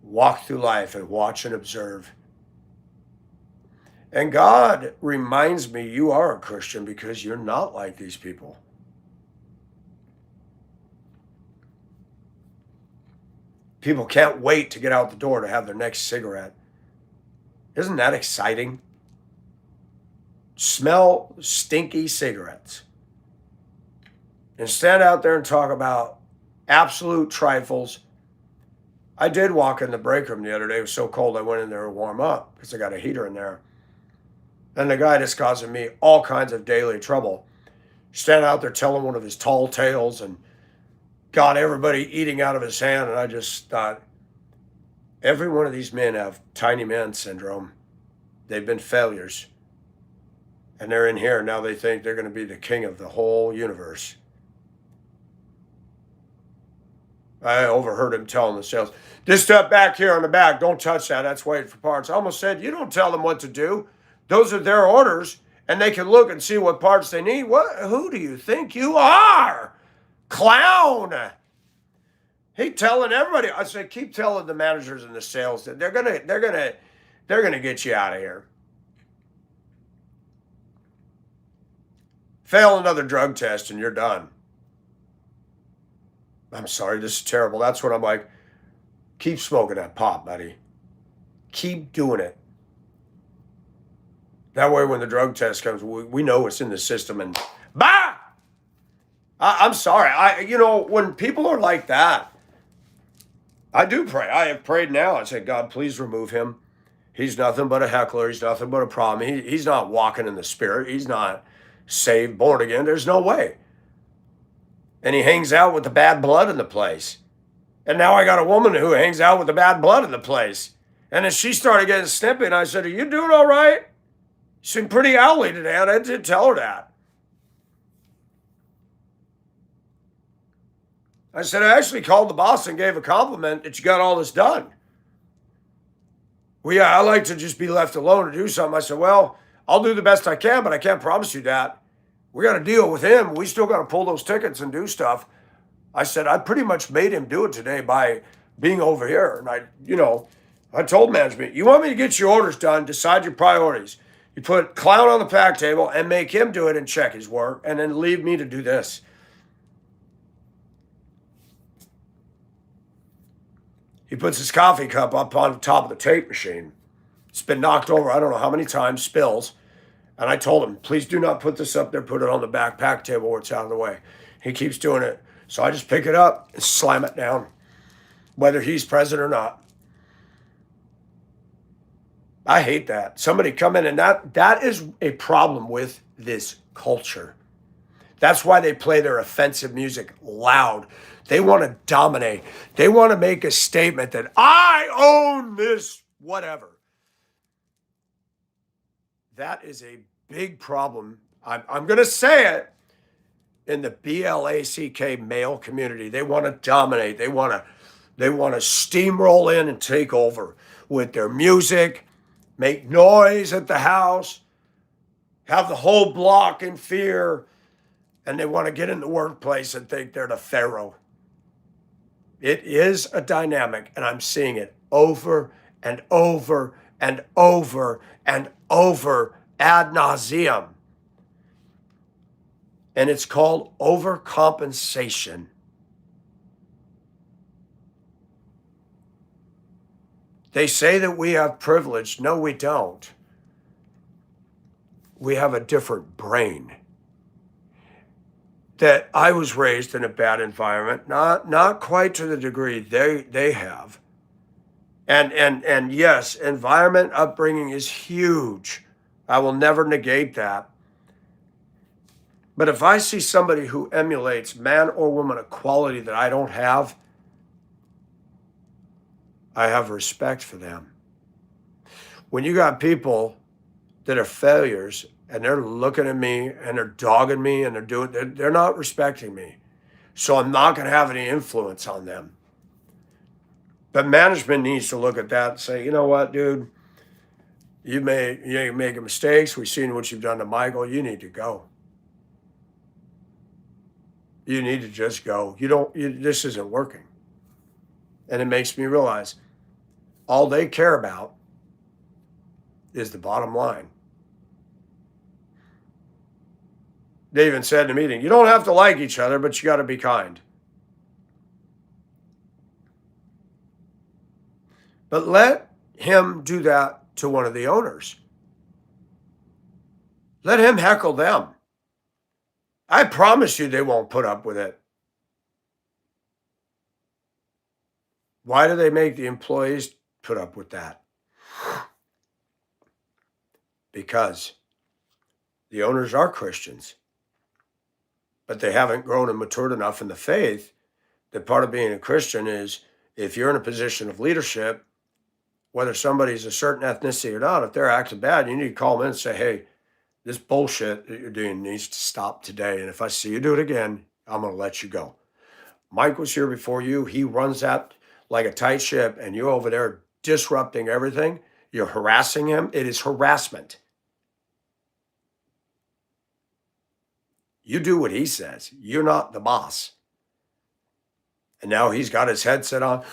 Walk through life and watch and observe. And God reminds me, you are a Christian because you're not like these people. People can't wait to get out the door to have their next cigarette. Isn't that exciting? Smell stinky cigarettes. And stand out there and talk about absolute trifles. I did walk in the break room the other day. It was so cold I went in there to warm up because I got a heater in there. And the guy just causing me all kinds of daily trouble. Standing out there telling one of his tall tales and got everybody eating out of his hand. And I just thought, every one of these men have tiny man syndrome. They've been failures. And they're in here. Now they think they're going to be the king of the whole universe. I overheard him telling the sales, this stuff back here on the back, don't touch that. That's waiting for parts. I almost said, you don't tell them what to do. Those are their orders, and they can look and see what parts they need. Who do you think you are? Clown. He telling everybody. I said, keep telling the managers and the sales that they're gonna get you out of here. Fail another drug test and you're done. I'm sorry, this is terrible. That's what I'm like. Keep smoking that pot, buddy. Keep doing it. That way when the drug test comes, we know it's in the system and bah! I'm sorry. When people are like that, I do pray. I have prayed now. I say, God, please remove him. He's nothing but a heckler. He's nothing but a problem. He's not walking in the Spirit. He's not saved, born again. There's no way. And he hangs out with the bad blood in the place. And now I got a woman who hangs out with the bad blood in the place. And then she started getting snippy, and I said, are you doing all right? She seemed pretty owly today, and I did tell her that. I said, I actually called the boss and gave a compliment that you got all this done. Well, yeah, I like to just be left alone to do something. I said, well, I'll do the best I can, but I can't promise you that. We got to deal with him. We still got to pull those tickets and do stuff. I said, I pretty much made him do it today by being over here. And I told management, you want me to get your orders done, decide your priorities. You put Clown on the pack table and make him do it and check his work, and then leave me to do this. He puts his coffee cup up on top of the tape machine. It's been knocked over, I don't know how many times, spills. And I told him, please do not put this up there, put it on the backpack table where it's out of the way. He keeps doing it. So I just pick it up and slam it down, whether he's present or not. I hate that. Somebody come in, and that is a problem with this culture. That's why they play their offensive music loud. They want to dominate. They want to make a statement that I own this, whatever. That is a big problem. I'm going to say it in the BLACK male community. They want to dominate. They want to steamroll in and take over with their music, make noise at the house, have the whole block in fear, and they want to get in the workplace and think they're the pharaoh. It is a dynamic, and I'm seeing it over and over and over and over ad nauseum. And it's called overcompensation. They say that we have privilege. No, we don't. We have a different brain. That I was raised in a bad environment, not quite to the degree they have. And yes, environment upbringing is huge. I will never negate that. But if I see somebody who emulates, man or woman, a quality that I don't have, I have respect for them. When you got people that are failures and they're looking at me and they're dogging me and they're not respecting me. So I'm not going to have any influence on them. But management needs to look at that and say, you know what, dude, you're making mistakes. We've seen what you've done to Michael. You need to go. You need to just go. This isn't working. And it makes me realize all they care about is the bottom line. They even said in the meeting, you don't have to like each other, but you got to be kind. But let him do that to one of the owners. Let him heckle them. I promise you they won't put up with it. Why do they make the employees put up with that? Because the owners are Christians, but they haven't grown and matured enough in the faith that part of being a Christian is if you're in a position of leadership, whether somebody's a certain ethnicity or not, if they're acting bad, you need to call them in and say, hey, this bullshit that you're doing needs to stop today. And if I see you do it again, I'm going to let you go. Mike was here before you. He runs that like a tight ship, and you're over there disrupting everything. You're harassing him. It is harassment. You do what he says. You're not the boss. And now he's got his headset on,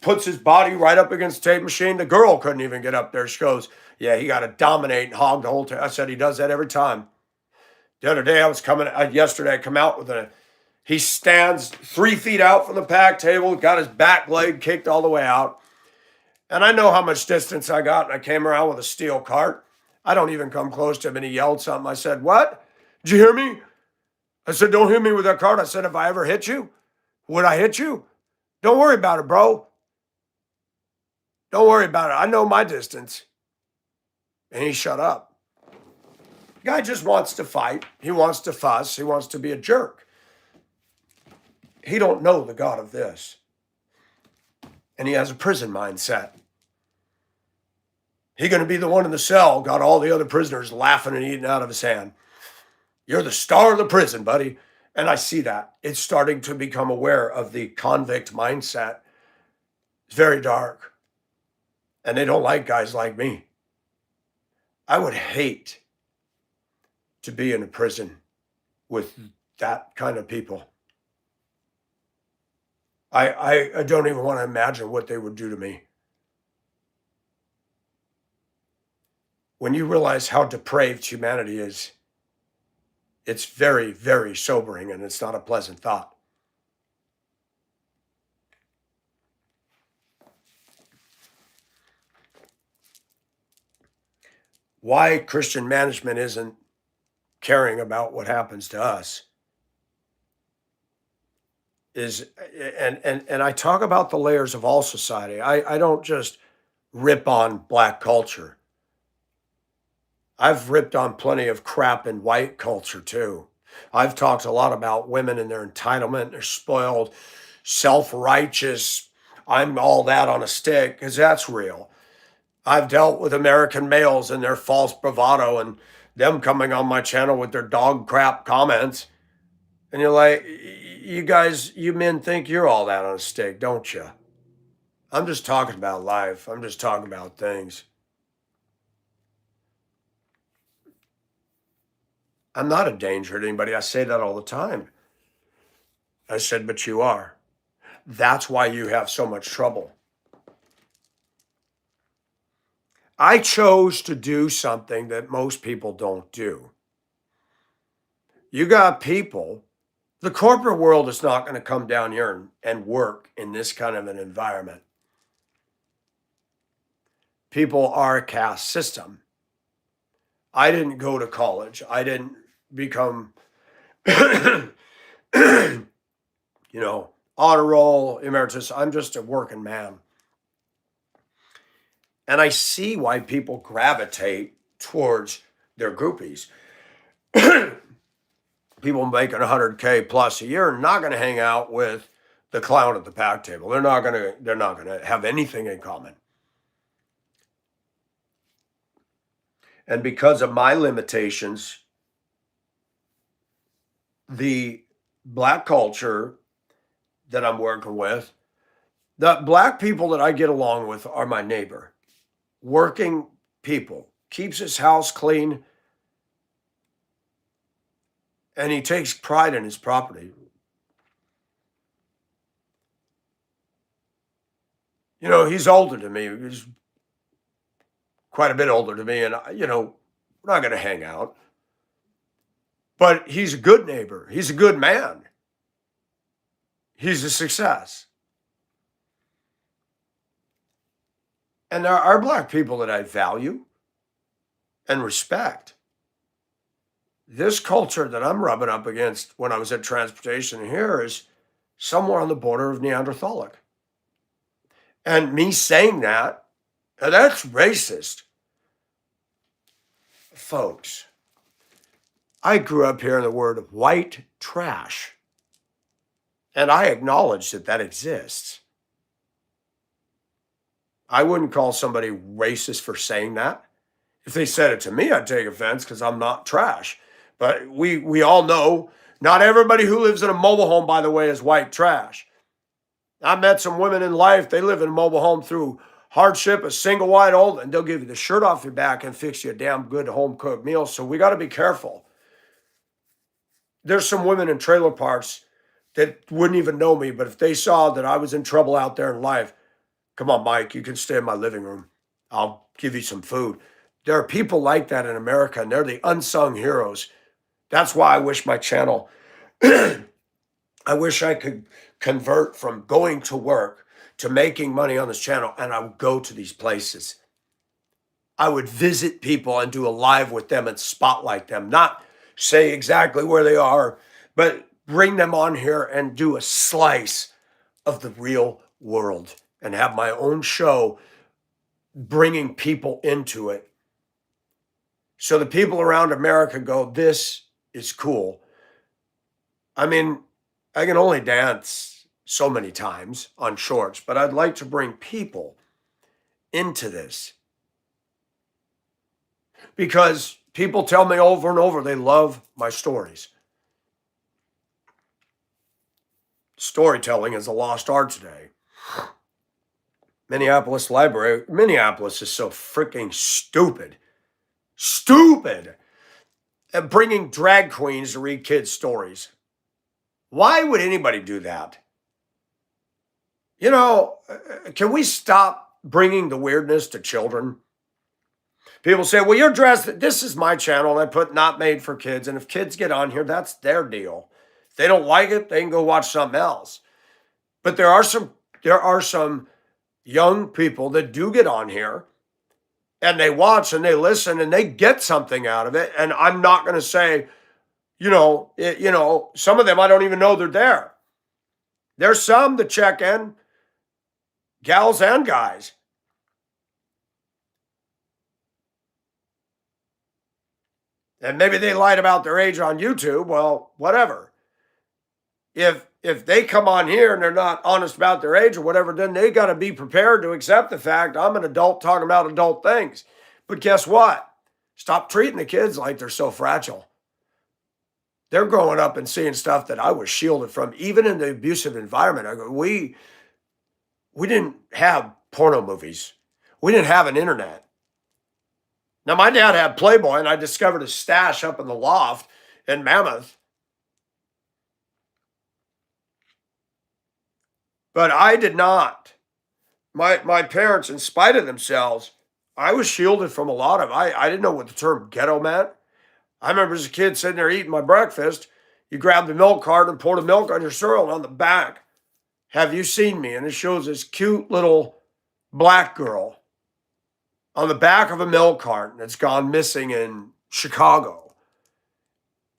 puts his body right up against the tape machine. The girl couldn't even get up there. She goes, yeah, he got to dominate and hog the whole time. I said, he does that every time. The other day yesterday I come out with he stands 3 feet out from the pack table, got his back leg kicked all the way out. And I know how much distance I got, and I came around with a steel cart. I don't even come close to him, and he yelled something. I said, what? Did you hear me? I said, don't hit me with that cart. I said, if I ever hit you, would I hit you? Don't worry about it, bro. Don't worry about it. I know my distance. And he shut up. The guy just wants to fight. He wants to fuss. He wants to be a jerk. He don't know the God of this. And he has a prison mindset. He going to be the one in the cell, got all the other prisoners laughing and eating out of his hand. You're the star of the prison, buddy. And I see that. It's starting to become aware of the convict mindset. It's very dark. And they don't like guys like me. I would hate to be in a prison with that kind of people. I don't even want to imagine what they would do to me. When you realize how depraved humanity is, it's very, very sobering, and it's not a pleasant thought. Why Christian management isn't caring about what happens to us is, and I talk about the layers of all society. I don't just rip on black culture. I've ripped on plenty of crap in white culture too. I've talked a lot about women and their entitlement, their spoiled, self-righteous, I'm all that on a stick, because that's real. I've dealt with American males and their false bravado and them coming on my channel with their dog crap comments. And you're like, you guys, you men think you're all that on a stick, don't you? I'm just talking about life. I'm just talking about things. I'm not a danger to anybody. I say that all the time. I said, but you are. That's why you have so much trouble. I chose to do something that most people don't do. You got people, the corporate world is not going to come down here and work in this kind of an environment. People are a caste system. I didn't go to college. I didn't become, honor roll, emeritus. I'm just a working man. And I see why people gravitate towards their groupies. People making 100K plus a year are not going to hang out with the clown at the pack table. They're not going to have anything in common. And because of my limitations, the black culture that I'm working with, the black people that I get along with are my neighbor. Working people, keeps his house clean, and he takes pride in his property. He's older than me. He's quite a bit older than me, and we're not going to hang out. But he's a good neighbor. He's a good man. He's a success. And there are black people that I value and respect. This culture that I'm rubbing up against when I was at transportation here is somewhere on the border of Neanderthalic. And me saying that's racist. Folks, I grew up hearing the word white trash. And I acknowledge that exists. I wouldn't call somebody racist for saying that. If they said it to me, I'd take offense because I'm not trash. But we all know not everybody who lives in a mobile home, by the way, is white trash. I met some women in life, they live in a mobile home through hardship, a single wide old, and they'll give you the shirt off your back and fix you a damn good home cooked meal. So we got to be careful. There's some women in trailer parks that wouldn't even know me, but if they saw that I was in trouble out there in life, come on, Mike, you can stay in my living room. I'll give you some food. There are people like that in America, and they're the unsung heroes. That's why I wish my channel, I wish I could convert from going to work to making money on this channel, and I would go to these places. I would visit people and do a live with them and spotlight them, not say exactly where they are, but bring them on here and do a slice of the real world and have my own show bringing people into it. So the people around America go, this is cool. I mean, I can only dance so many times on shorts, but I'd like to bring people into this. Because people tell me over and over they love my stories. Storytelling is a lost art today. Minneapolis library. Minneapolis is so freaking stupid. Stupid. At bringing drag queens to read kids' stories. Why would anybody do that? You know, can we stop bringing the weirdness to children? People say, well, you're dressed. This is my channel. And I put not made for kids. And if kids get on here, that's their deal. If they don't like it, they can go watch something else. But there are some young people that do get on here and they watch and they listen and they get something out of it. And I'm not going to say, some of them I don't even know they're there. There's some that check in, gals and guys. And maybe they lied about their age on YouTube. Well, whatever. If they come on here and they're not honest about their age or whatever, then they got to be prepared to accept the fact I'm an adult talking about adult things. But guess what? Stop treating the kids like they're so fragile. They're growing up and seeing stuff that I was shielded from, even in the abusive environment. I go, we didn't have porno movies. We didn't have an internet. Now, my dad had Playboy, and I discovered a stash up in the loft in Mammoth. But I did not. My parents, in spite of themselves, I was shielded from a lot of. I didn't know what the term ghetto meant. I remember as a kid sitting there eating my breakfast. You grab the milk carton and pour the milk on your cereal, and on the back, have you seen me? And it shows this cute little black girl on the back of a milk carton that's gone missing in Chicago.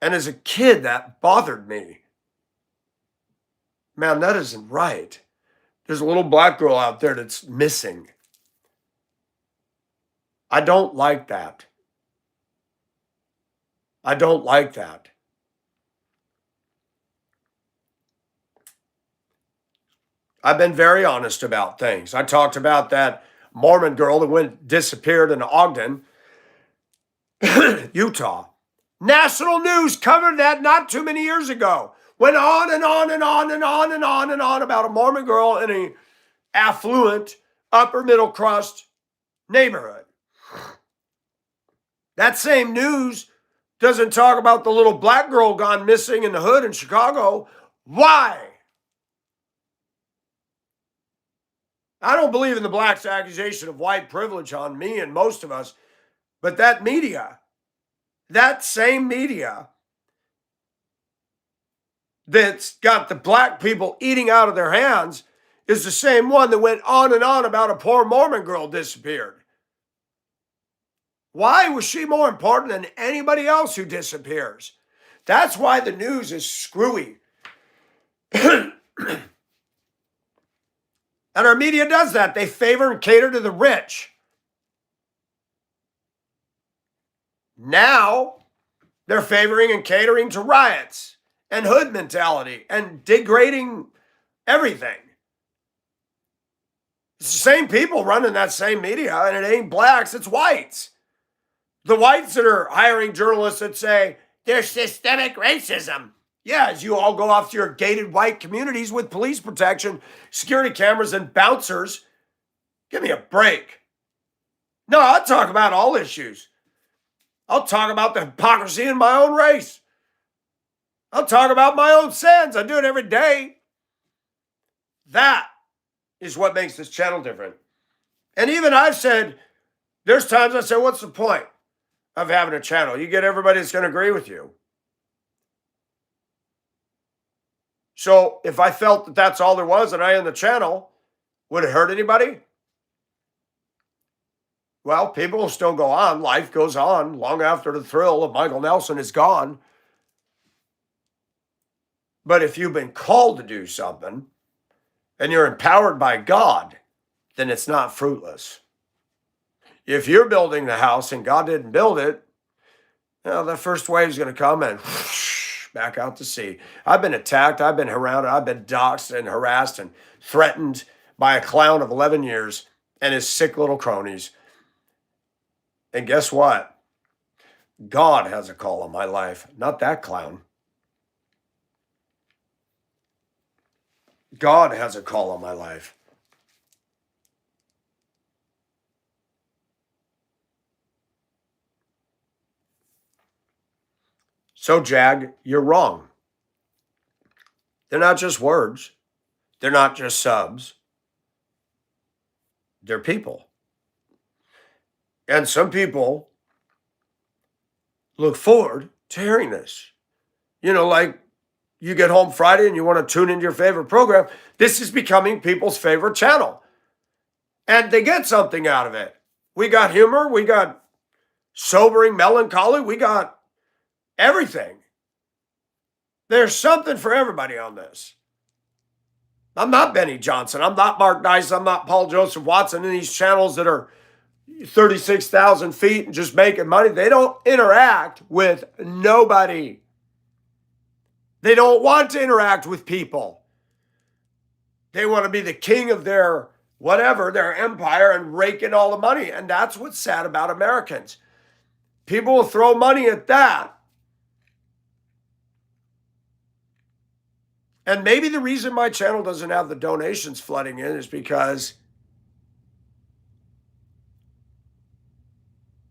And as a kid, that bothered me. Man, that isn't right. There's a little black girl out there that's missing. I don't like that. I don't like that. I've been very honest about things. I talked about that Mormon girl that disappeared in Ogden, Utah. National news covered that not too many years ago. Went on and on and on and on and on and on about a Mormon girl in an affluent, upper middle crust neighborhood. That same news doesn't talk about the little black girl gone missing in the hood in Chicago. Why? I don't believe in the blacks' accusation of white privilege on me and most of us, but that media, that same media that's got the black people eating out of their hands is the same one that went on and on about a poor Mormon girl disappeared. Why was she more important than anybody else who disappears? That's why the news is screwy. And our media does that. They favor and cater to the rich. Now, they're favoring and catering to riots and hood mentality and degrading everything. It's the same people running that same media, and it ain't blacks, it's whites. The whites that are hiring journalists that say there's systemic racism. Yeah, as you all go off to your gated white communities with police protection, security cameras, and bouncers. Give me a break. No, I'll talk about all issues. I'll talk about the hypocrisy in my own race. I'll talk about my own sins. I do it every day. That is what makes this channel different. And even I've said, there's times I say, what's the point of having a channel? You get everybody that's going to agree with you. So if I felt that that's all there was and I owned the channel, would it hurt anybody? Well, people will still go on. Life goes on long after the thrill of Michael Nelson is gone. But if you've been called to do something and you're empowered by God, then it's not fruitless. If you're building the house and God didn't build it, the first wave is going to come and back out to sea. I've been attacked. I've been hounded. I've been doxxed and harassed and threatened by a clown of 11 years and his sick little cronies. And guess what? God has a call on my life, not that clown. God has a call on my life. So, Jag, you're wrong. They're not just words. They're not just subs. They're people. And some people look forward to hearing this. Like you get home Friday and you want to tune into your favorite program. This is becoming people's favorite channel. And they get something out of it. We got humor. We got sobering melancholy. We got everything. There's something for everybody on this. I'm not Benny Johnson. I'm not Mark Dice. I'm not Paul Joseph Watson in these channels that are 36,000 feet and just making money. They don't interact with nobody. They don't want to interact with people. They want to be the king of their whatever, their empire, and rake in all the money. And that's what's sad about Americans. People will throw money at that. And maybe the reason my channel doesn't have the donations flooding in is because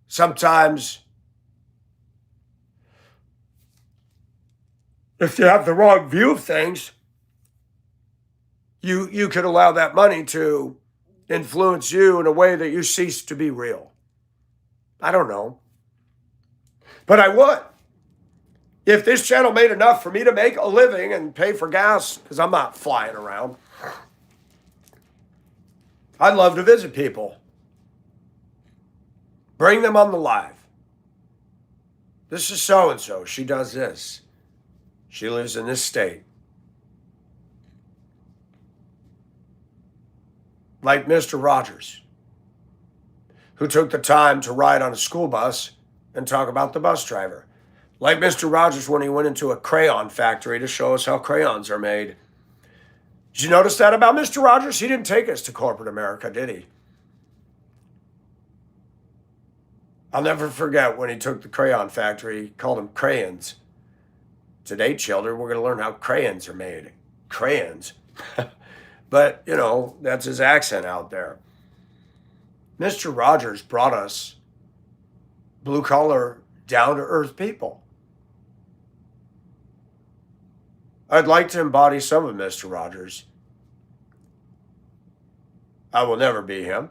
sometimes if you have the wrong view of things, you could allow that money to influence you in a way that you cease to be real. I don't know. But I would. If this channel made enough for me to make a living and pay for gas, because I'm not flying around, I'd love to visit people. Bring them on the live. This is so-and-so. She does this. She lives in this state. Like Mr. Rogers, who took the time to ride on a school bus and talk about the bus driver. Like Mr. Rogers when he went into a crayon factory to show us how crayons are made. Did you notice that about Mr. Rogers? He didn't take us to corporate America, did he? I'll never forget when he took the crayon factory, he called them crayons. Today, children, we're going to learn how crayons are made. Crayons. But, that's his accent out there. Mr. Rogers brought us blue-collar, down-to-earth people. I'd like to embody some of Mr. Rogers. I will never be him.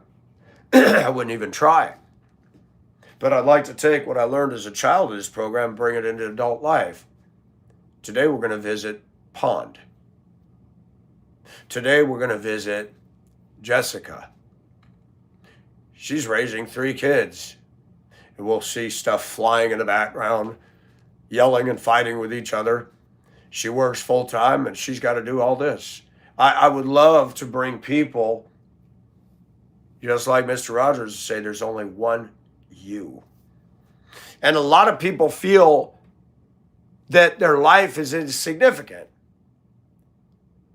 I wouldn't even try. But I'd like to take what I learned as a child in this program and bring it into adult life. Today we're going to visit Pond. Today we're going to visit Jessica. She's raising 3 kids. And we'll see stuff flying in the background, yelling and fighting with each other. She works full time and she's got to do all this. I would love to bring people, just like Mr. Rogers, say there's only one you. And a lot of people feel that their life is insignificant.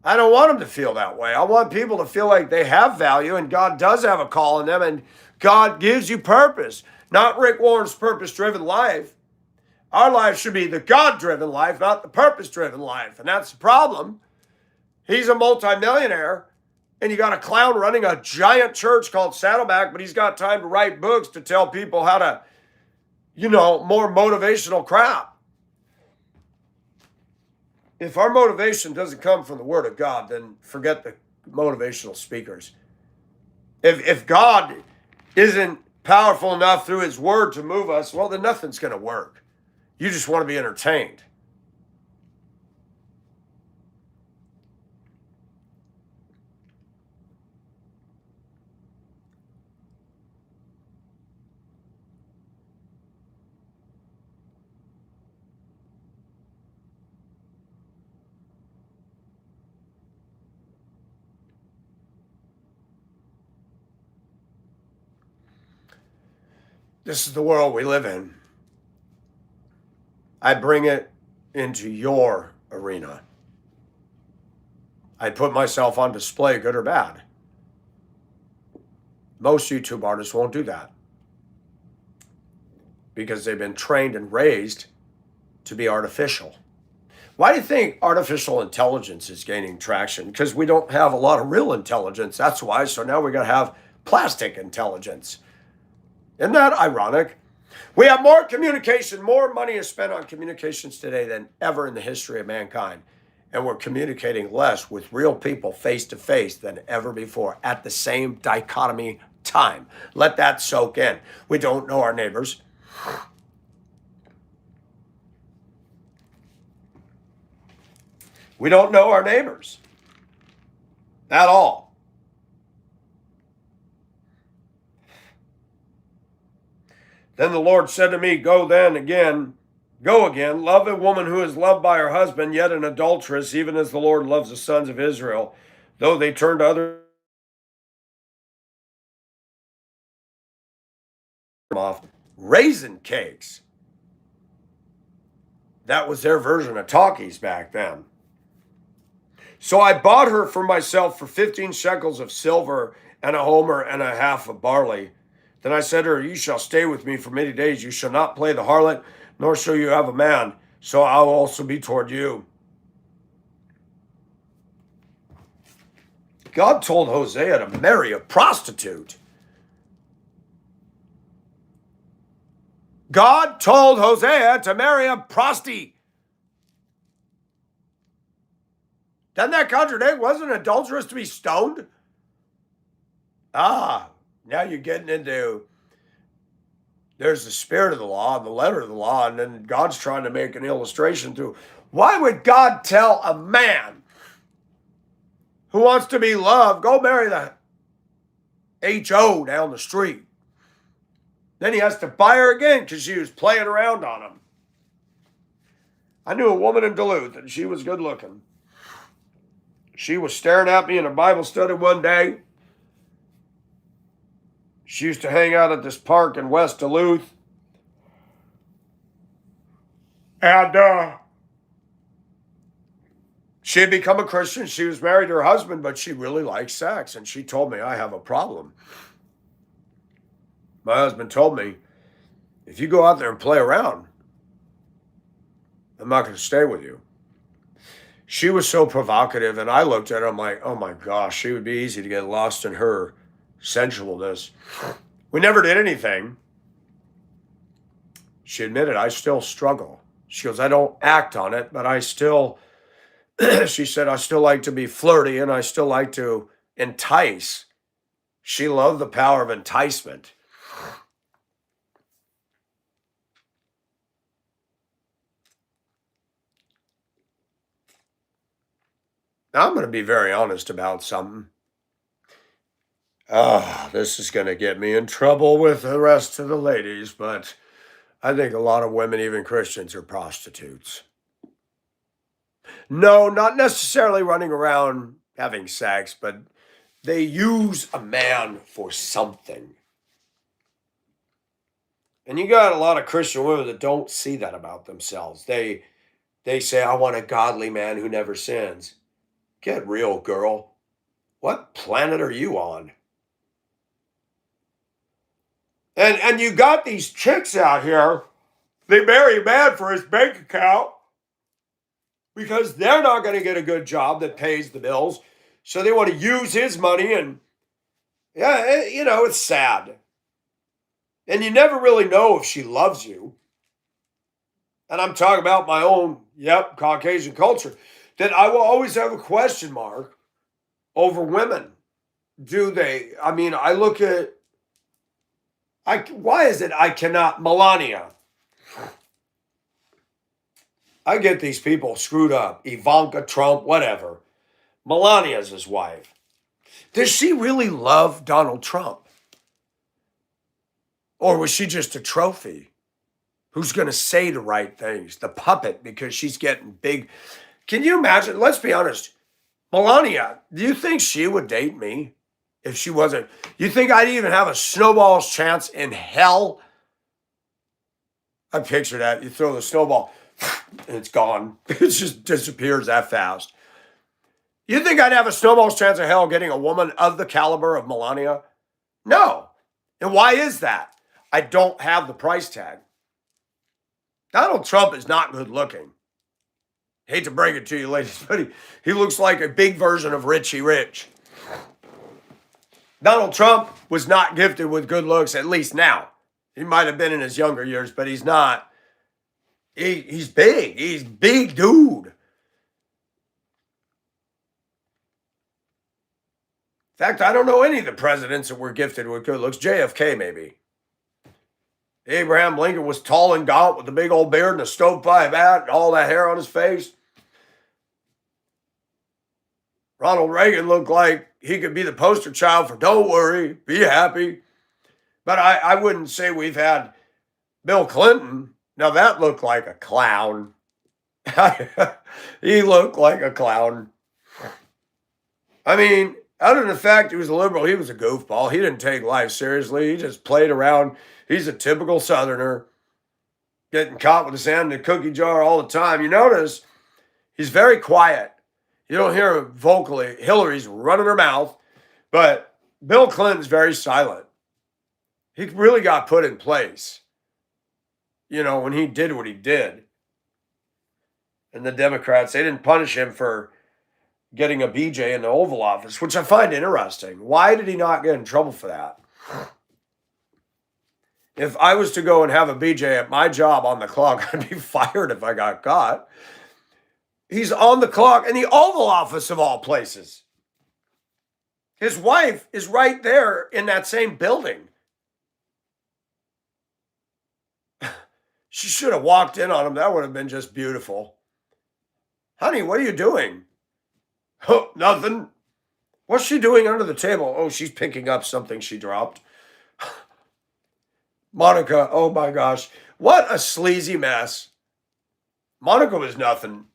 I don't want them to feel that way. I want people to feel like they have value and God does have a call on them and God gives you purpose. Not Rick Warren's purpose-driven life. Our life should be the God-driven life, not the purpose-driven life. And that's the problem. He's a multimillionaire, and you got a clown running a giant church called Saddleback, but he's got time to write books to tell people how to, more motivational crap. If our motivation doesn't come from the Word of God, then forget the motivational speakers. If God isn't powerful enough through His Word to move us, well, then nothing's going to work. You just want to be entertained. This is the world we live in. I bring it into your arena. I put myself on display, good or bad. Most YouTube artists won't do that because they've been trained and raised to be artificial. Why do you think artificial intelligence is gaining traction? Because we don't have a lot of real intelligence. That's why. So now we're going to have plastic intelligence. Isn't that ironic? We have more communication, more money is spent on communications today than ever in the history of mankind. And we're communicating less with real people face to face than ever before at the same dichotomy time. Let that soak in. We don't know our neighbors. We don't know our neighbors at all. Then the Lord said to me, go again, love a woman who is loved by her husband, yet an adulteress, even as the Lord loves the sons of Israel, though they turn to other off raisin cakes. That was their version of talkies back then. So I bought her for myself for 15 shekels of silver and a homer and a half of barley. Then I said to her, you shall stay with me for many days. You shall not play the harlot, nor shall you have a man. So I will also be toward you. God told Hosea to marry a prostitute. God told Hosea to marry a prosty. Doesn't that contradict? Wasn't an adulteress to be stoned? Now you're getting into, there's the spirit of the law and the letter of the law, and then God's trying to make an illustration through. Why would God tell a man who wants to be loved, go marry the HO down the street? Then he has to buy her again because she was playing around on him. I knew a woman in Duluth, and she was good looking. She was staring at me in a Bible study one day. She used to hang out at this park in West Duluth. And she had become a Christian. She was married to her husband, but she really liked sex. And she told me, I have a problem. My husband told me, if you go out there and play around, I'm not going to stay with you. She was so provocative, and I looked at her, I'm like, oh my gosh, she would be easy to get lost in her sensualness. We never did anything. She admitted, I still struggle. She goes, I don't act on it, but I still, she said, I still like to be flirty, and I still like to entice. She loved the power of enticement. Now, I'm going to be very honest about something. This is going to get me in trouble with the rest of the ladies, but I think a lot of women, even Christians, are prostitutes. No, not necessarily running around having sex, but they use a man for something. And you got a lot of Christian women that don't see that about themselves. They say, I want a godly man who never sins. Get real, girl. What planet are you on? And you got these chicks out here, they marry a man for his bank account because they're not going to get a good job that pays the bills. So they want to use his money, and yeah, it's sad. And you never really know if she loves you. And I'm talking about my own, Caucasian culture, that I will always have a question mark over women. Do they? I mean, I look at, why is it I cannot, Melania? I get these people screwed up. Ivanka Trump, whatever. Melania's his wife. Does she really love Donald Trump? Or was she just a trophy? Who's going to say the right things? The puppet, because she's getting big. Can you imagine? Let's be honest. Melania, do you think she would date me if she wasn't? You think I'd even have a snowball's chance in hell? I picture that. You throw the snowball, and it's gone. It just disappears that fast. You think I'd have a snowball's chance in hell getting a woman of the caliber of Melania? No. And why is that? I don't have the price tag. Donald Trump is not good looking. Hate to break it to you, ladies, but he looks like a big version of Richie Rich. Donald Trump was not gifted with good looks, at least now. He might have been in his younger years, but he's not. He's big. He's big dude. In fact, I don't know any of the presidents that were gifted with good looks. JFK, maybe. Abraham Lincoln was tall and gaunt with the big old beard and a stovepipe hat and all that hair on his face. Ronald Reagan looked like he could be the poster child for don't worry, be happy. But I wouldn't say we've had Bill Clinton. Now that looked like a clown. He looked like a clown. I mean, other than the fact he was a liberal, he was a goofball. He didn't take life seriously. He just played around. He's a typical Southerner, getting caught with his hand in a cookie jar all the time. You notice he's very quiet. You don't hear him vocally. Hillary's running her mouth, but Bill Clinton's very silent. He really got put in place, when he did what he did. And the Democrats, they didn't punish him for getting a BJ in the Oval Office, which I find interesting. Why did he not get in trouble for that? If I was to go and have a BJ at my job on the clock, I'd be fired if I got caught. He's on the clock in the Oval Office of all places. His wife is right there in that same building. She should have walked in on him. That would have been just beautiful. Honey, what are you doing? Oh, nothing. What's she doing under the table? Oh, she's picking up something she dropped. Monica, oh my gosh. What a sleazy mess. Monica was nothing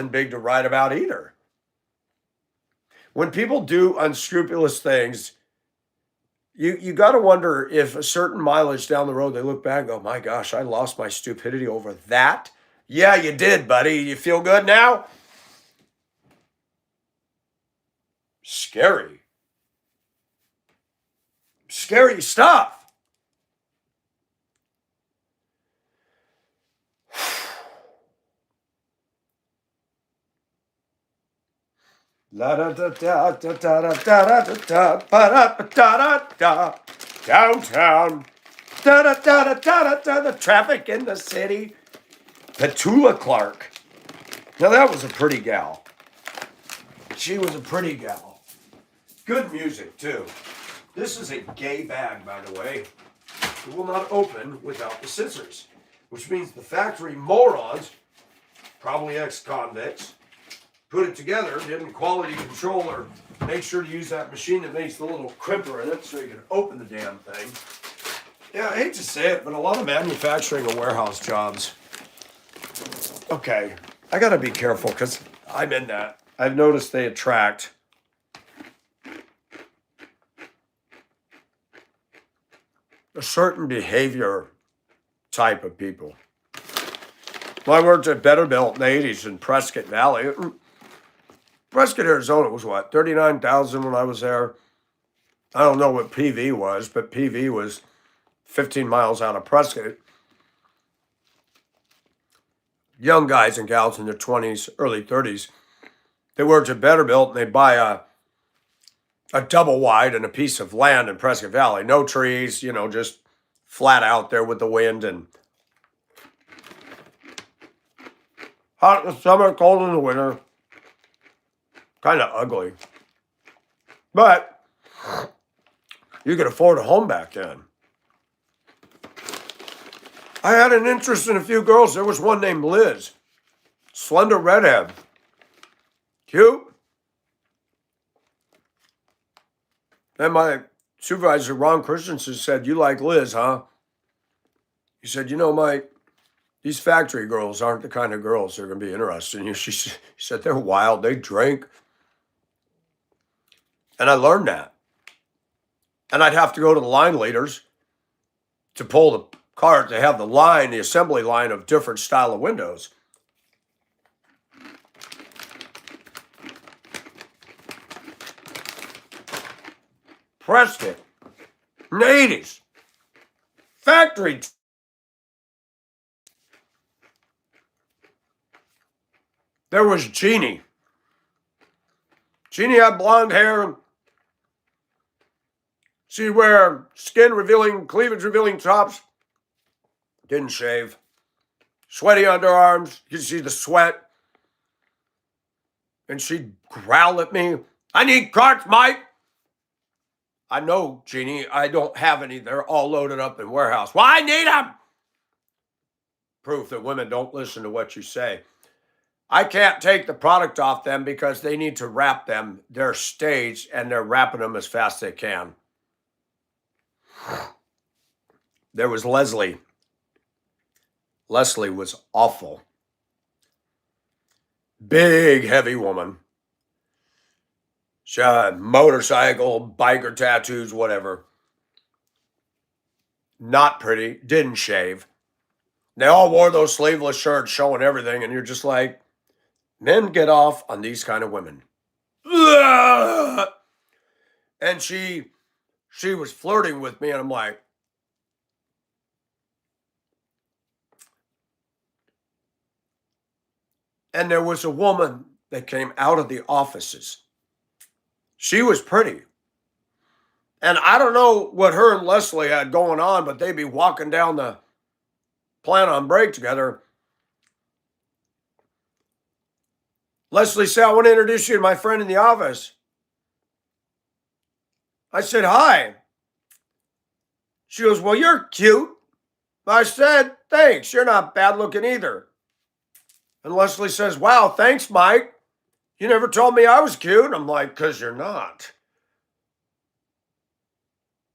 big to write about either. When people do unscrupulous things, you got to wonder if a certain mileage down the road, they look back and go, my gosh, I lost my stupidity over that. Yeah, you did, buddy. You feel good now? Scary. Scary stuff. La da da da da da da da da da da da da downtown. Da da da da da da the traffic in the city. Petula Clark. Now that was a pretty gal. She was a pretty gal. Good music too. This is a gay bag, by the way. It will not open without the scissors, which means the factory morons, probably ex-convicts, put it together, didn't quality control or make sure to use that machine that makes the little crimper in it so you can open the damn thing. Yeah, I hate to say it, but a lot of manufacturing or warehouse jobs. Okay, I gotta be careful because I'm in that. I've noticed they attract a certain behavior type of people. Well, I worked at Betterbilt in the 80s in Prescott Valley. Prescott, Arizona was what, 39,000 when I was there? I don't know what PV was, but PV was 15 miles out of Prescott. Young guys and gals in their 20s, early 30s, they worked at Betterbilt and they buy a double wide and a piece of land in Prescott Valley. No trees, just flat out there with the wind and hot in the summer, cold in the winter. Kind of ugly. But you could afford a home back then. I had an interest in a few girls. There was one named Liz. Slender redhead. Cute. And my supervisor, Ron Christensen, said, you like Liz, huh? He said, Mike, these factory girls aren't the kind of girls that are going to be interested in you. She said, they're wild. They drink. And I learned that. And I'd have to go to the line leaders to pull the cart to have the assembly line of different style of windows. Prescott, in the 80s, factory. There was Jeannie. Jeannie had blonde hair. She'd wear skin-revealing, cleavage-revealing tops, Didn't shave. Sweaty underarms. You can see the sweat. And she'd growl at me. I need carts, Mike. I know, Jeannie, I don't have any. They're all loaded up in warehouse. Well, I need them. Proof that women don't listen to what you say. I can't take the product off them because they need to wrap them. They're staged and they're wrapping them as fast as they can. There was Leslie. Leslie was awful. Big, heavy woman. She had motorcycle, biker tattoos, whatever. Not pretty. Didn't shave. They all wore those sleeveless shirts showing everything, and you're just like, men get off on these kind of women. And she was flirting with me, and I'm like, and there was a woman that came out of the offices. She was pretty. And I don't know what her and Leslie had going on, but they'd be walking down the Plan on break together. Leslie said, I want to introduce you to my friend in the office. I said, hi. She goes, well, you're cute. I said, thanks. You're not bad looking either. And Leslie says, wow, thanks, Mike. You never told me I was cute. I'm like, because you're not.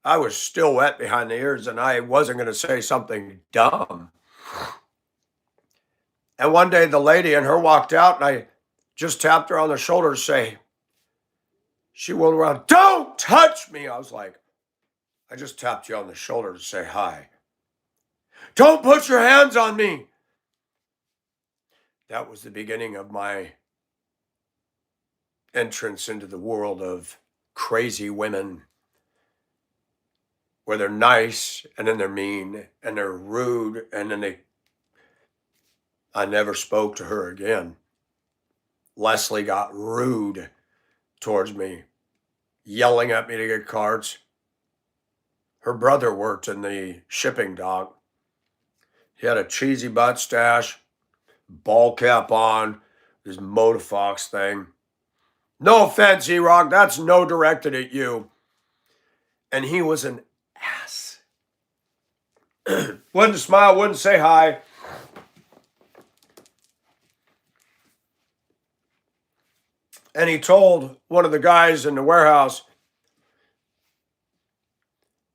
I was still wet behind the ears and I wasn't going to say something dumb. And one day the lady and her walked out and I just tapped her on the shoulder to say, she wheeled around, don't touch me. I was like, I just tapped you on the shoulder to say hi. Don't put your hands on me. That was the beginning of my entrance into the world of crazy women where they're nice and then they're mean and they're rude and then I never spoke to her again. Leslie got rude towards me, yelling at me to get carts. Her brother worked in the shipping dock. He had a cheesy butt stash, ball cap on, this Motofox thing. No offense, E-Rock, that's no directed at you. And he was an ass. Wouldn't smile, wouldn't say hi. And he told one of the guys in the warehouse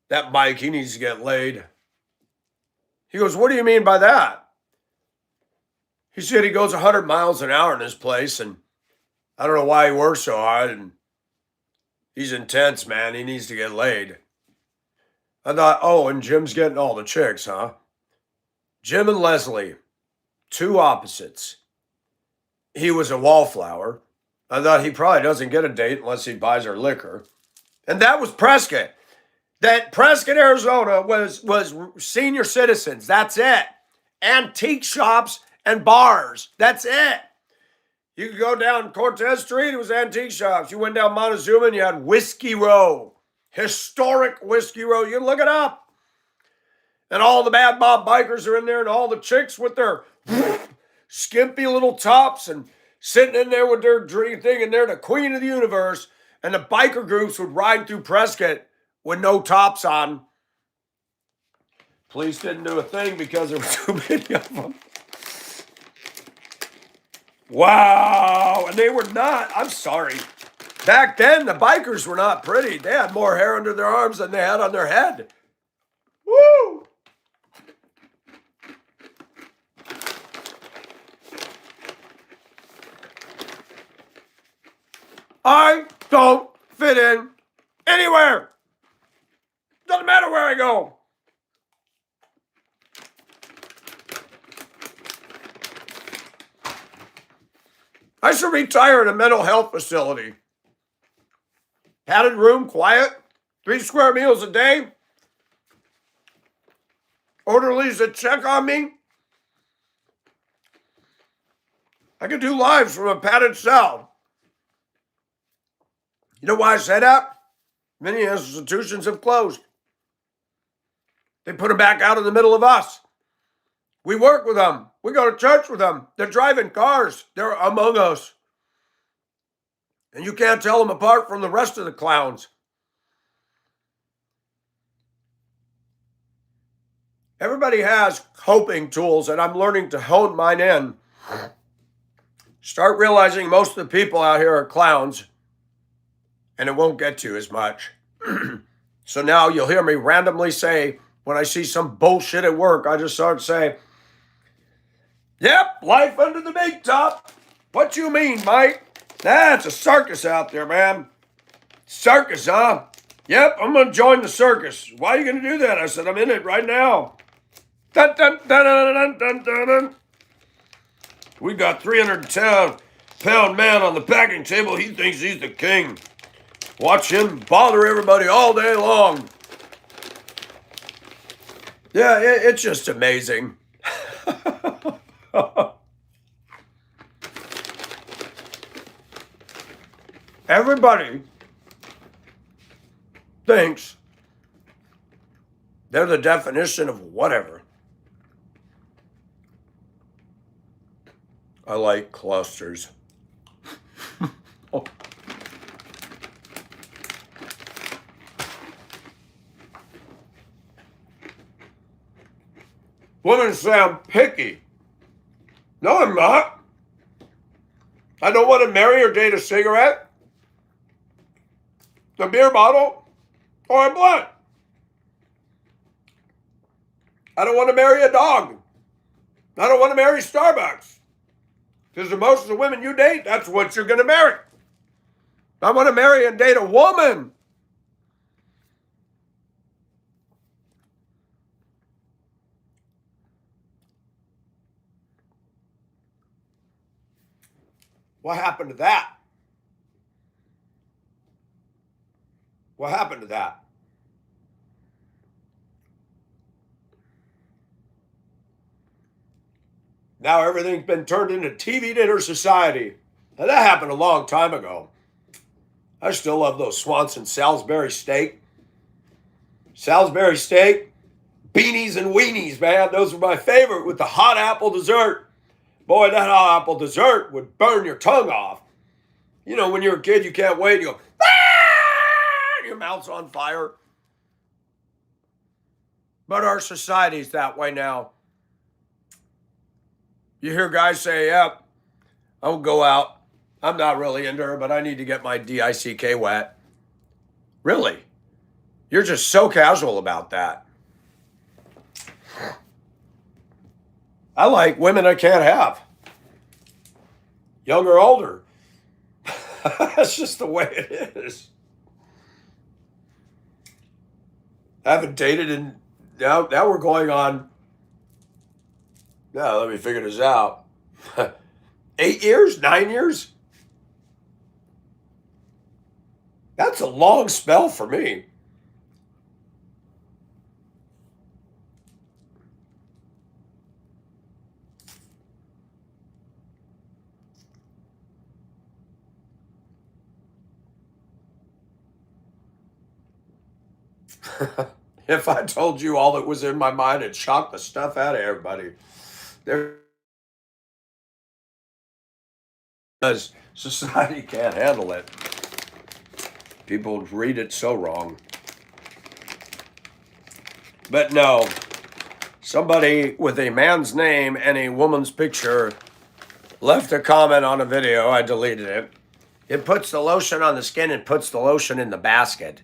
that Mike, he needs to get laid. He goes, what do you mean by that? He said he goes 100 miles an hour in this place, and I don't know why he works so hard, and he's intense, man. He needs to get laid. I thought, oh, and Jim's getting all the chicks, huh? Jim and Leslie, two opposites. He was a wallflower. I thought he probably doesn't get a date unless he buys her liquor. And that was Prescott. That Prescott, Arizona was senior citizens. That's it. Antique shops and bars. That's it. You could go down Cortez Street, it was antique shops. You went down Montezuma and you had Whiskey Row. Historic Whiskey Row. You can look it up. And all the bad mob bikers are in there and all the chicks with their skimpy little tops and sitting in there with their drink thing, and they're the queen of the universe. And the biker groups would ride through Prescott with no tops on. Police didn't do a thing because there were too many of them. Wow. And they were not, I'm sorry. Back then, the bikers were not pretty. They had more hair under their arms than they had on their head. Woo! I don't fit in anywhere. Doesn't matter where I go. I should retire in a mental health facility. Padded room, quiet, 3 square meals a day. Orderlies that check on me. I could do lives from a padded cell. You know why I say that? Many institutions have closed. They put them back out in the middle of us. We work with them. We go to church with them. They're driving cars. They're among us. And you can't tell them apart from the rest of the clowns. Everybody has coping tools, and I'm learning to hone mine in. Start realizing most of the people out here are clowns, and it won't get to as much. So now you'll hear me randomly say, when I see some bullshit at work, I just start saying, yep, life under the big top. What you mean, Mike? It's a circus out there, man. Circus, huh? Yep, I'm going to join the circus. Why are you going to do that? I said, I'm in it right now. Dun, dun, dun, dun, dun, dun, dun, dun. We got 310-pound man on the packing table. He thinks he's the king. Watch him bother everybody all day long. Yeah, it's just amazing. Everybody thinks they're the definition of whatever. I like clusters. Women say I'm picky. No, I'm not. I don't want to marry or date a cigarette, a beer bottle, or a blunt. I don't want to marry a dog. I don't want to marry Starbucks. Because most of the women you date, that's what you're going to marry. I want to marry and date a woman. What happened to that? What happened to that? Now everything's been turned into TV dinner society. Now that happened a long time ago. I still love those Swanson Salisbury steak. Salisbury steak, beanies and weenies, man. Those were my favorite with the hot apple dessert. Boy, that hot apple dessert would burn your tongue off. You know, when you're a kid, you can't wait. You go, ah! Your mouth's on fire. But our society's that way now. You hear guys say, yep, I'll go out. I'm not really into her, but I need to get my DICK wet. Really? You're just so casual about that. I like women I can't have. Young or older. That's just the way it is. I haven't dated in, now we're going on, now let me figure this out. 8 years? 9 years? That's a long spell for me. If I told you all that was in my mind, it'd shock the stuff out of everybody. Because society can't handle it. People read it so wrong. But no, somebody with a man's name and a woman's picture left a comment on a video. I deleted it. It puts the lotion on the skin and puts the lotion in the basket.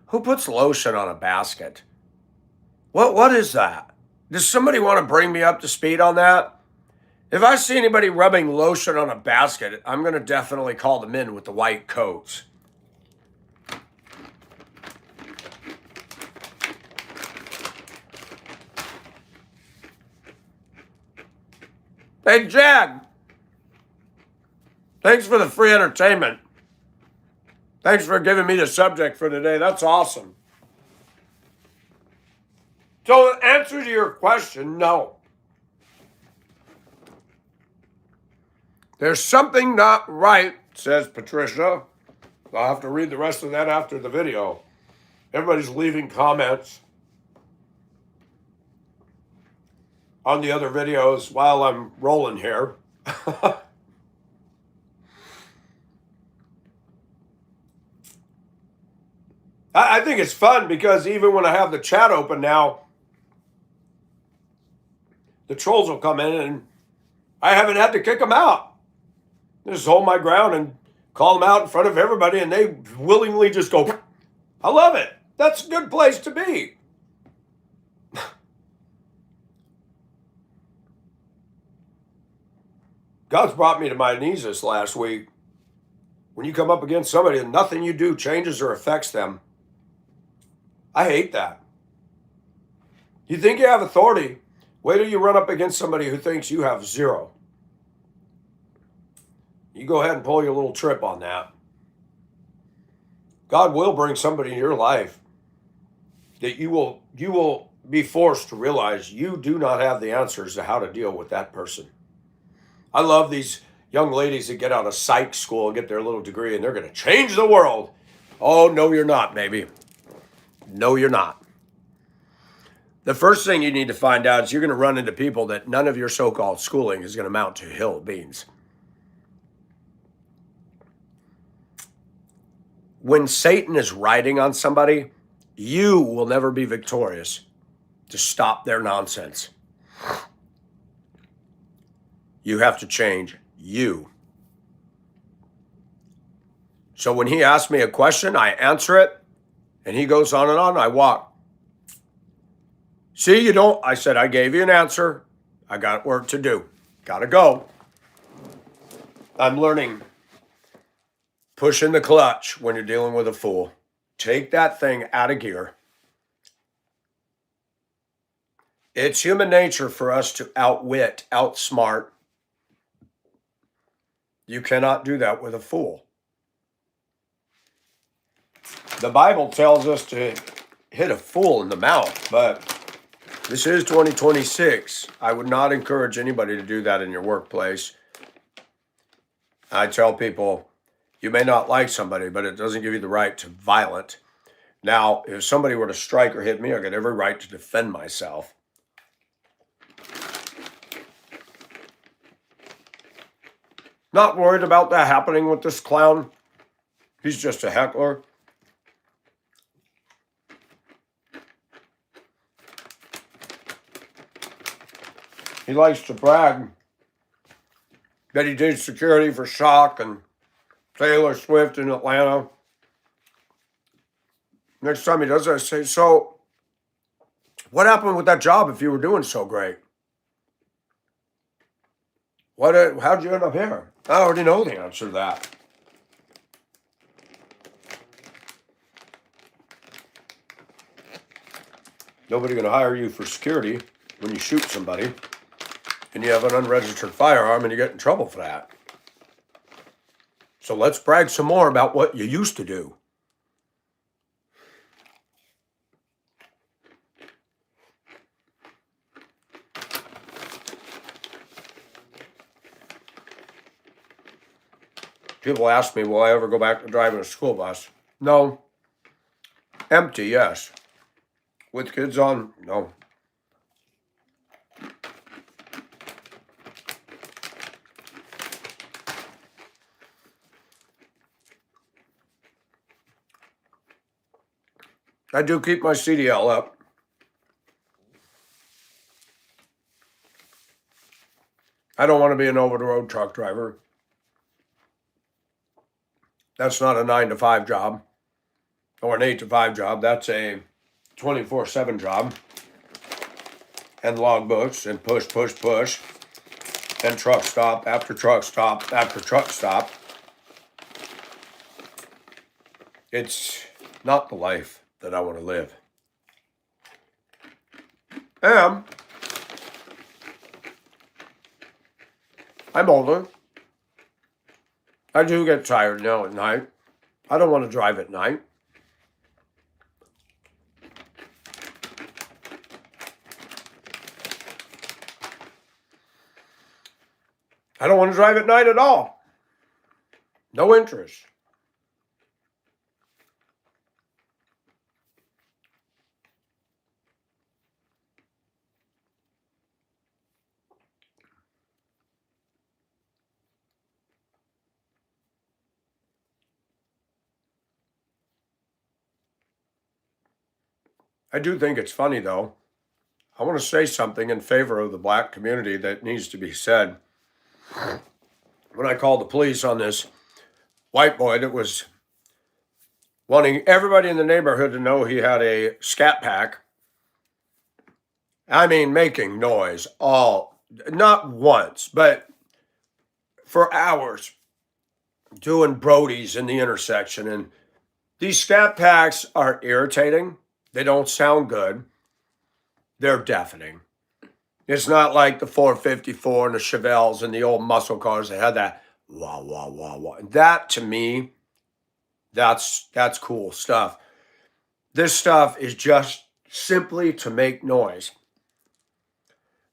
Who puts lotion on a basket? What is that? Does somebody want to bring me up to speed on that? If I see anybody rubbing lotion on a basket, I'm going to definitely call them in with the white coats. Hey, Jag. Thanks for the free entertainment. Thanks for giving me the subject for today. That's awesome. So, the answer to your question, no. There's something not right, says Patricia. I'll have to read the rest of that after the video. Everybody's leaving comments. on the other videos while I'm rolling here. I think it's fun because even when I have the chat open now, the trolls will come in and I haven't had to kick them out. I just hold my ground and call them out in front of everybody, and they willingly just go, I love it. That's a good place to be. God's brought me to my knees this last week. When you come up against somebody and nothing you do changes or affects them, I hate that. You think you have authority, wait till you run up against somebody who thinks you have zero. You go ahead and pull your little trip on that. God will bring somebody in your life that you will be forced to realize you do not have the answers to how to deal with that person. I love these young ladies that get out of psych school and get their little degree and they're going to change the world. Oh, no, you're not, baby. No, you're not. The first thing you need to find out is you're going to run into people that none of your so-called schooling is going to amount to hill of beans. When Satan is riding on somebody, you will never be victorious to stop their nonsense. You have to change you. So when he asks me a question, I answer it, and he goes on and on, I walk. See, you don't, I said, I gave you an answer. I got work to do. Gotta go. I'm learning. Pushing the clutch when you're dealing with a fool. Take that thing out of gear. It's human nature for us to outwit, outsmart. You cannot do that with a fool. The Bible tells us to hit a fool in the mouth, but this is 2026. I would not encourage anybody to do that in your workplace. I tell people, you may not like somebody, but it doesn't give you the right to violent. Now, if somebody were to strike or hit me, I got every right to defend myself. Not worried about that happening with this clown. He's just a heckler. He likes to brag that he did security for Shock and Taylor Swift in Atlanta. Next time he does that, I say, so what happened with that job if you were doing so great? How'd you end up here? I already know the answer to that. Nobody's going to hire you for security when you shoot somebody and you have an unregistered firearm and you get in trouble for that. So let's brag some more about what you used to do. People ask me, will I ever go back to driving a school bus? No. Empty, yes. With kids on, no. I do keep my CDL up. I don't want to be an over-the-road truck driver. That's not a 9-to-5 job or an 8-to-5 job. That's a 24/7 job. And logbooks and push, and truck stop after truck stop after truck stop. It's not the life that I want to live. And I'm older. I do get tired now at night. I don't want to drive at night. I don't want to drive at night at all. No interest. I do think it's funny, though. I want to say something in favor of the black community that needs to be said. When I called the police on this white boy that was wanting everybody in the neighborhood to know he had a scat pack, I mean, making noise not once, but for hours, doing Brodies in the intersection. And these scat packs are irritating. They don't sound good. They're deafening. It's not like the 454 and the Chevelles and the old muscle cars that had that wah, wah, wah, wah. That, to me, that's cool stuff. This stuff is just simply to make noise.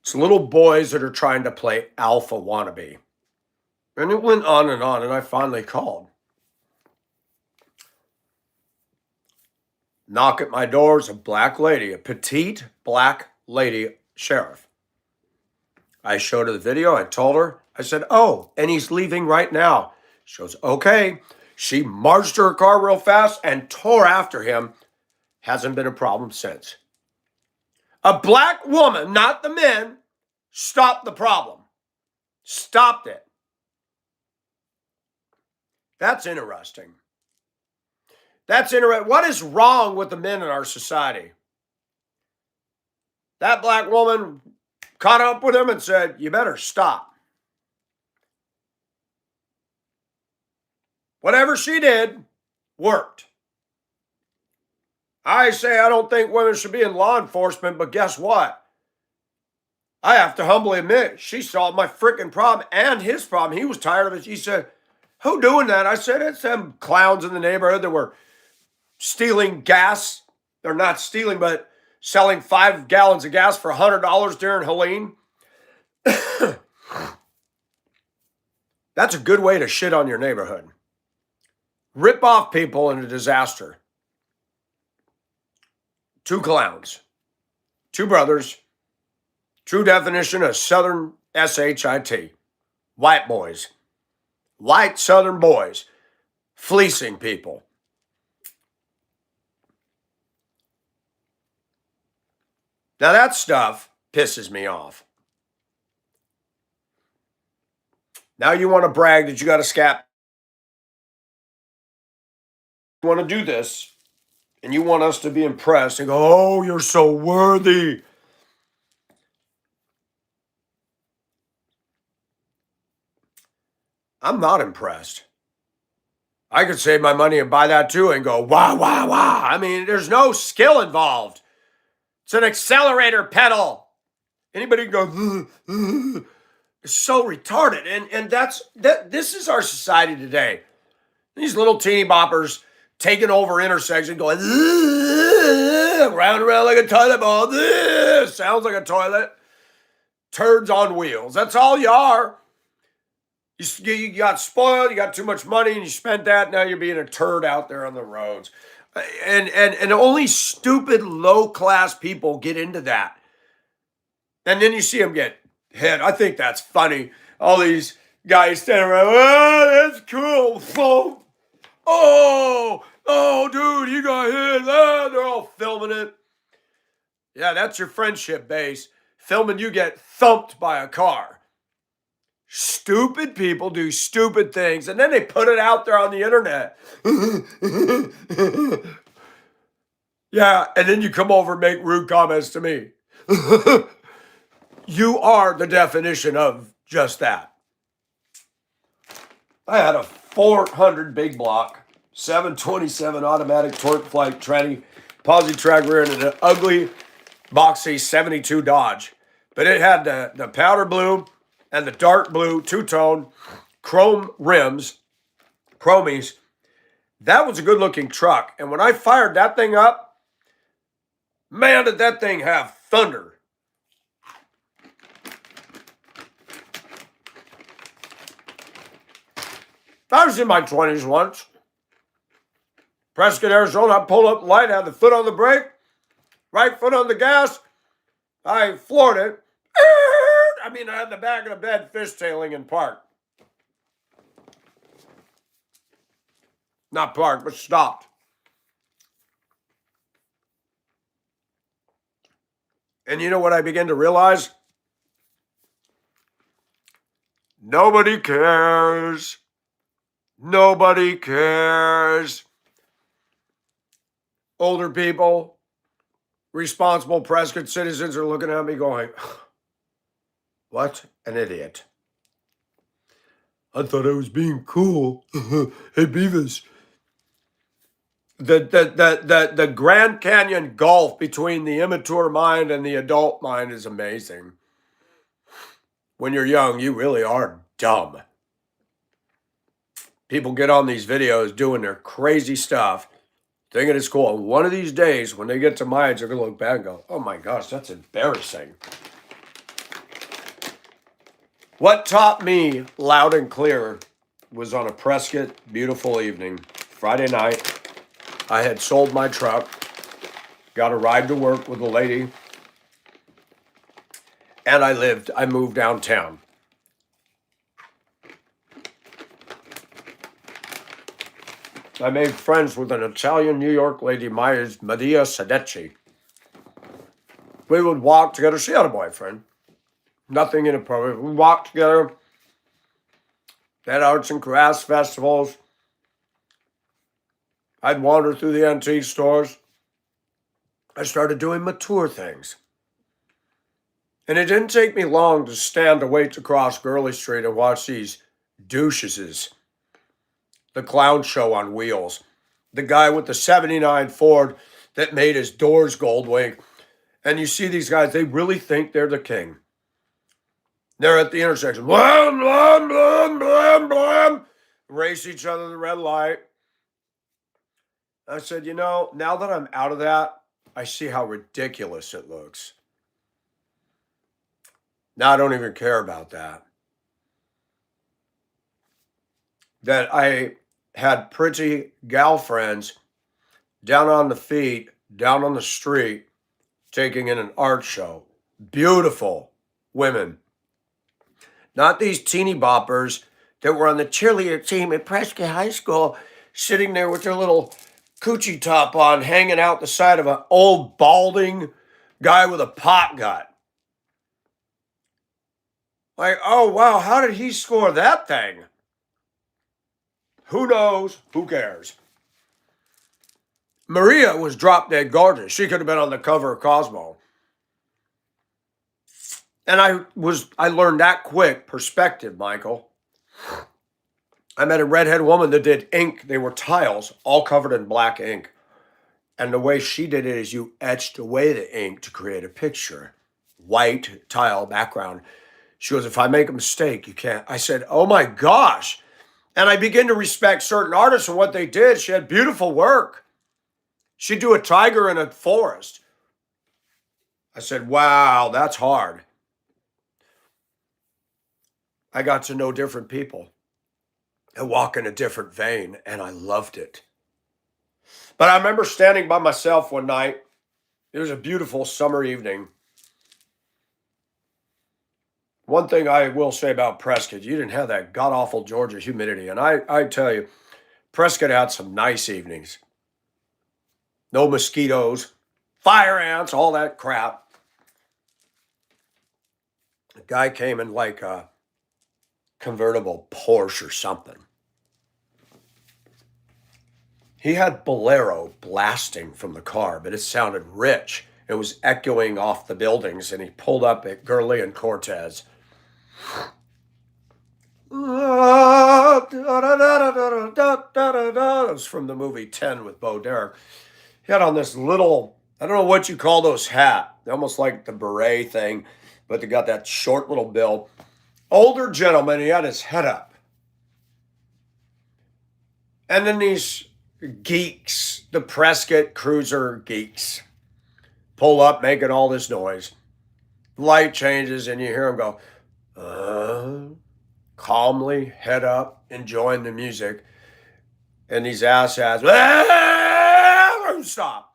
It's little boys that are trying to play alpha wannabe. And it went on, and I finally called. Knock at my door is a black lady, a petite black lady sheriff. I showed her the video. I told her, I said, oh, and he's leaving right now. She goes, okay. She marched to her car real fast and tore after him. Hasn't been a problem since. A black woman, not the men, stopped the problem. Stopped it. That's interesting. That's interesting. What is wrong with the men in our society? That black woman caught up with him and said, you better stop. Whatever she did worked. I say I don't think women should be in law enforcement, but guess what? I have to humbly admit, she solved my freaking problem and his problem. He was tired of it. He said, who doing that? I said, it's them clowns in the neighborhood that were stealing gas. They're not stealing, but selling 5 gallons of gas for $100 during Helene. That's a good way to shit on your neighborhood. Rip off people in a disaster. 2 clowns. 2 brothers. True definition of Southern SHIT. White boys. White Southern boys. Fleecing people. Now that stuff pisses me off. Now you want to brag that you got a scat. You want to do this, and you want us to be impressed and go, oh, you're so worthy. I'm not impressed. I could save my money and buy that too and go, wah, wah, wah. I mean, there's no skill involved. It's an accelerator pedal. Anybody can go, it's so retarded. And this is our society today. These little teeny boppers taking over intersections, going round and round like a toilet ball. Sounds like a toilet. Turds on wheels. That's all you are. You got spoiled. You got too much money, and you spent that. Now you're being a turd out there on the roads. And only stupid low-class people get into that. And then you see them get hit. I think that's funny. All these guys standing around, oh, that's cool. Oh, dude, you got hit. Oh, they're all filming it. Yeah, that's your friendship base. Filming you get thumped by a car. Stupid people do stupid things, and then they put it out there on the internet. Yeah, and then you come over and make rude comments to me. You are the definition of just that. I had a 400 big block, 727 automatic torque flight tranny, posi track rear, and an ugly, boxy 72 Dodge. But it had the powder blue and the dark blue two-tone chrome rims, chromies. That was a good-looking truck. And when I fired that thing up, man, did that thing have thunder. I was in my 20s once. Prescott, Arizona, I pulled up the light, had the foot on the brake, right foot on the gas. I floored it. I mean, I had the back of the bed fishtailing in park. Not parked, but stopped. And you know what I began to realize? Nobody cares. Nobody cares. Older people, responsible Prescott citizens are looking at me going, what an idiot. I thought I was being cool. Hey, Beavis. The Grand Canyon gulf between the immature mind and the adult mind is amazing. When you're young, you really are dumb. People get on these videos doing their crazy stuff, thinking it's cool. And one of these days, when they get to my age, they're going to look back and go, oh my gosh, that's embarrassing. What taught me loud and clear was on a Prescott beautiful evening, Friday night. I had sold my truck, got a ride to work with a lady, and I moved downtown. I made friends with an Italian New York lady, Medea Sadecchi. We would walk together. She had a boyfriend. Nothing inappropriate. We walked together at arts and crafts festivals. I'd wander through the antique stores. I started doing mature things. And it didn't take me long to stand to wait to cross Gurley Street and watch these douches. The clown show on wheels. The guy with the 79 Ford that made his doors gold wing. And you see these guys, they really think they're the king. They're at the intersection. Blam, blam, blam, blam, blam. Race each other the red light. I said, you know, now that I'm out of that, I see how ridiculous it looks. Now I don't even care about that. That I had pretty gal friends down on the feet, down on the street, taking in an art show. Beautiful women. Not these teeny boppers that were on the cheerleader team at Prescott High School, sitting there with their little coochie top on, hanging out the side of an old balding guy with a pot gut. Like, oh, wow, how did he score that thing? Who knows? Who cares? Maria was drop dead gorgeous. She could have been on the cover of Cosmo. And I learned that quick perspective, Michael. I met a redhead woman that did ink. They were tiles, all covered in black ink. And the way she did it is you etched away the ink to create a picture. White tile background. She goes, if I make a mistake, you can't. I said, oh my gosh. And I began to respect certain artists and what they did. She had beautiful work. She'd do a tiger in a forest. I said, wow, that's hard. I got to know different people and walk in a different vein, and I loved it. But I remember standing by myself one night. It was a beautiful summer evening. One thing I will say about Prescott, you didn't have that god-awful Georgia humidity. And I tell you, Prescott had some nice evenings. No mosquitoes, fire ants, all that crap. The guy came in like a convertible Porsche or something. He had Bolero blasting from the car, but it sounded rich. It was echoing off the buildings, and he pulled up at Gurley and Cortez. It was from the movie 10 with Bo Derek. He had on this little, I don't know what you call those hat, almost like the beret thing, but they got that short little bill. Older gentleman, he had his head up. And then these geeks, the Prescott Cruiser geeks, pull up making all this noise. Light changes and you hear them go, calmly, head up, enjoying the music. And these asshats, stop.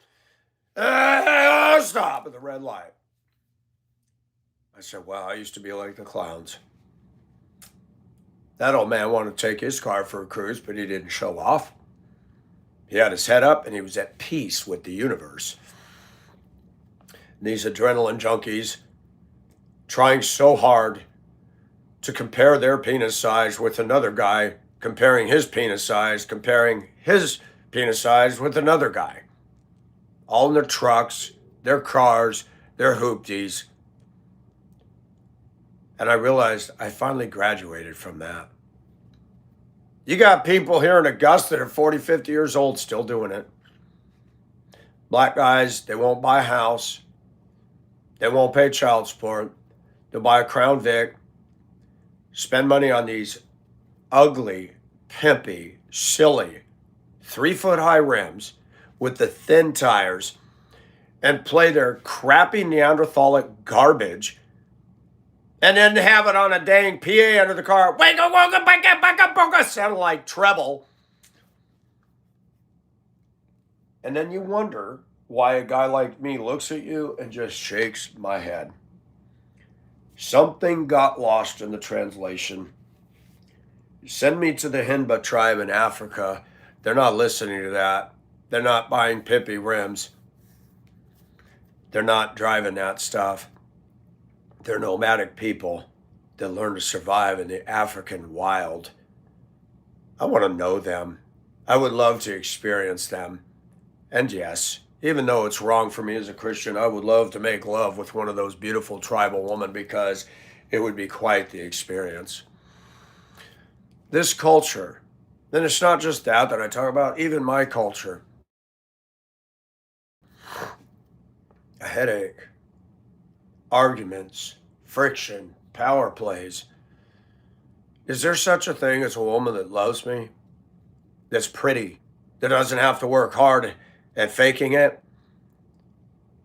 Stop at the red light. I said, wow, I used to be like the clowns. That old man wanted to take his car for a cruise, but he didn't show off. He had his head up and he was at peace with the universe. these adrenaline junkies trying so hard to compare their penis size with another guy, comparing his penis size with another guy. All in their trucks, their cars, their hoopties. And I realized I finally graduated from that. You got people here in Augusta that are 40, 50 years old still doing it. Black guys, they won't buy a house. They won't pay child support. They'll buy a Crown Vic, spend money on these ugly, pimpy, silly, 3-foot high rims with the thin tires and play their crappy Neanderthalic garbage and then have it on a dang PA under the car. Wake up, back up, sound like treble. And then you wonder why a guy like me looks at you and just shakes my head. Something got lost in the translation. Send me to the Himba tribe in Africa. They're not listening to that. They're not buying pimpy rims. They're not driving that stuff. They're nomadic people that learn to survive in the African wild. I want to know them. I would love to experience them. And yes, even though it's wrong for me as a Christian, I would love to make love with one of those beautiful tribal women because it would be quite the experience. This culture, then it's not just that I talk about, even my culture. A headache, arguments, friction, power plays. Is there such a thing as a woman that loves me, that's pretty, that doesn't have to work hard at faking it?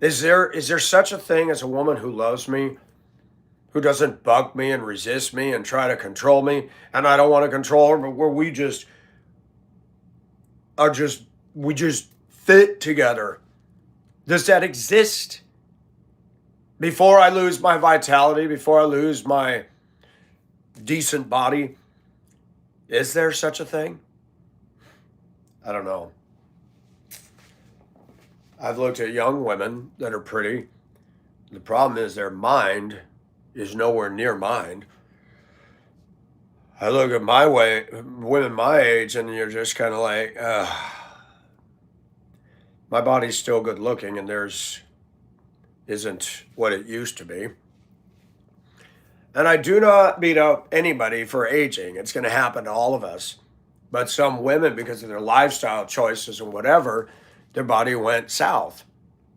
Is there such a thing as a woman who loves me, who doesn't bug me and resist me and try to control me, and I don't want to control her, but where we just fit together? Does that exist? Before I lose my vitality, before I lose my decent body, is there such a thing? I don't know. I've looked at young women that are pretty. The problem is their mind is nowhere near mine. I look at women my age, and you're just kind of like, my body's still good looking, and theirs isn't what it used to be. And I do not beat up anybody for aging. It's going to happen to all of us. But some women, because of their lifestyle choices and whatever, their body went south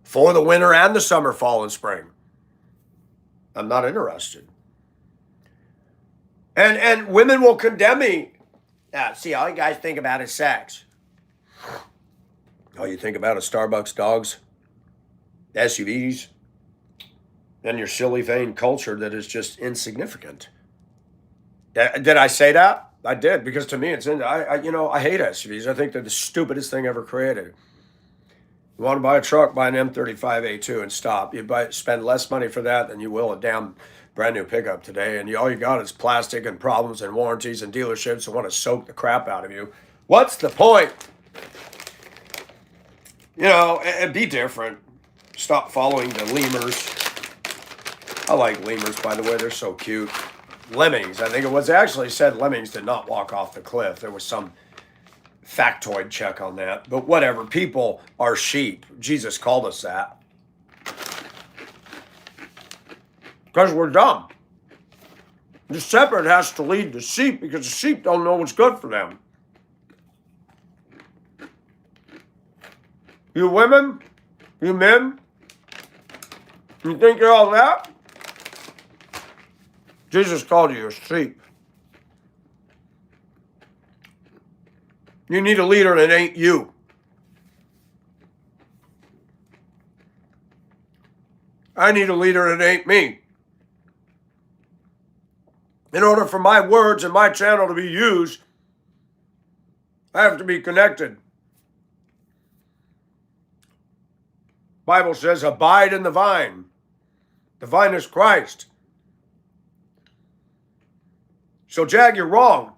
for the winter and the summer, fall, and spring. I'm not interested. And women will condemn me. See, all you guys think about is sex. All you think about is Starbucks dogs, SUVs, and your silly vain culture that is just insignificant. Did I say that? I did, because to me it's I hate SUVs. I think they're the stupidest thing ever created. You want to buy a truck, buy an M35A2 and stop. Spend less money for that than you will a damn brand new pickup today, and all you got is plastic and problems and warranties and dealerships that want to soak the crap out of you. What's the point? And be different. Stop following the lemurs. I like lemurs, by the way. They're so cute. Lemmings, I think it was actually said lemmings did not walk off the cliff. There was some factoid check on that. But whatever. People are sheep. Jesus called us that. Because we're dumb. The shepherd has to lead the sheep because the sheep don't know what's good for them. You women, you men, you think you're all that? Jesus called you a sheep. You need a leader that ain't you. I need a leader that ain't me. In order for my words and my channel to be used, I have to be connected. Bible says, abide in the vine. The vine is Christ. So, Jag, you're wrong.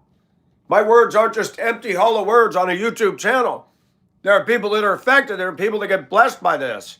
My words aren't just empty, hollow words on a YouTube channel. There are people that are affected. There are people that get blessed by this.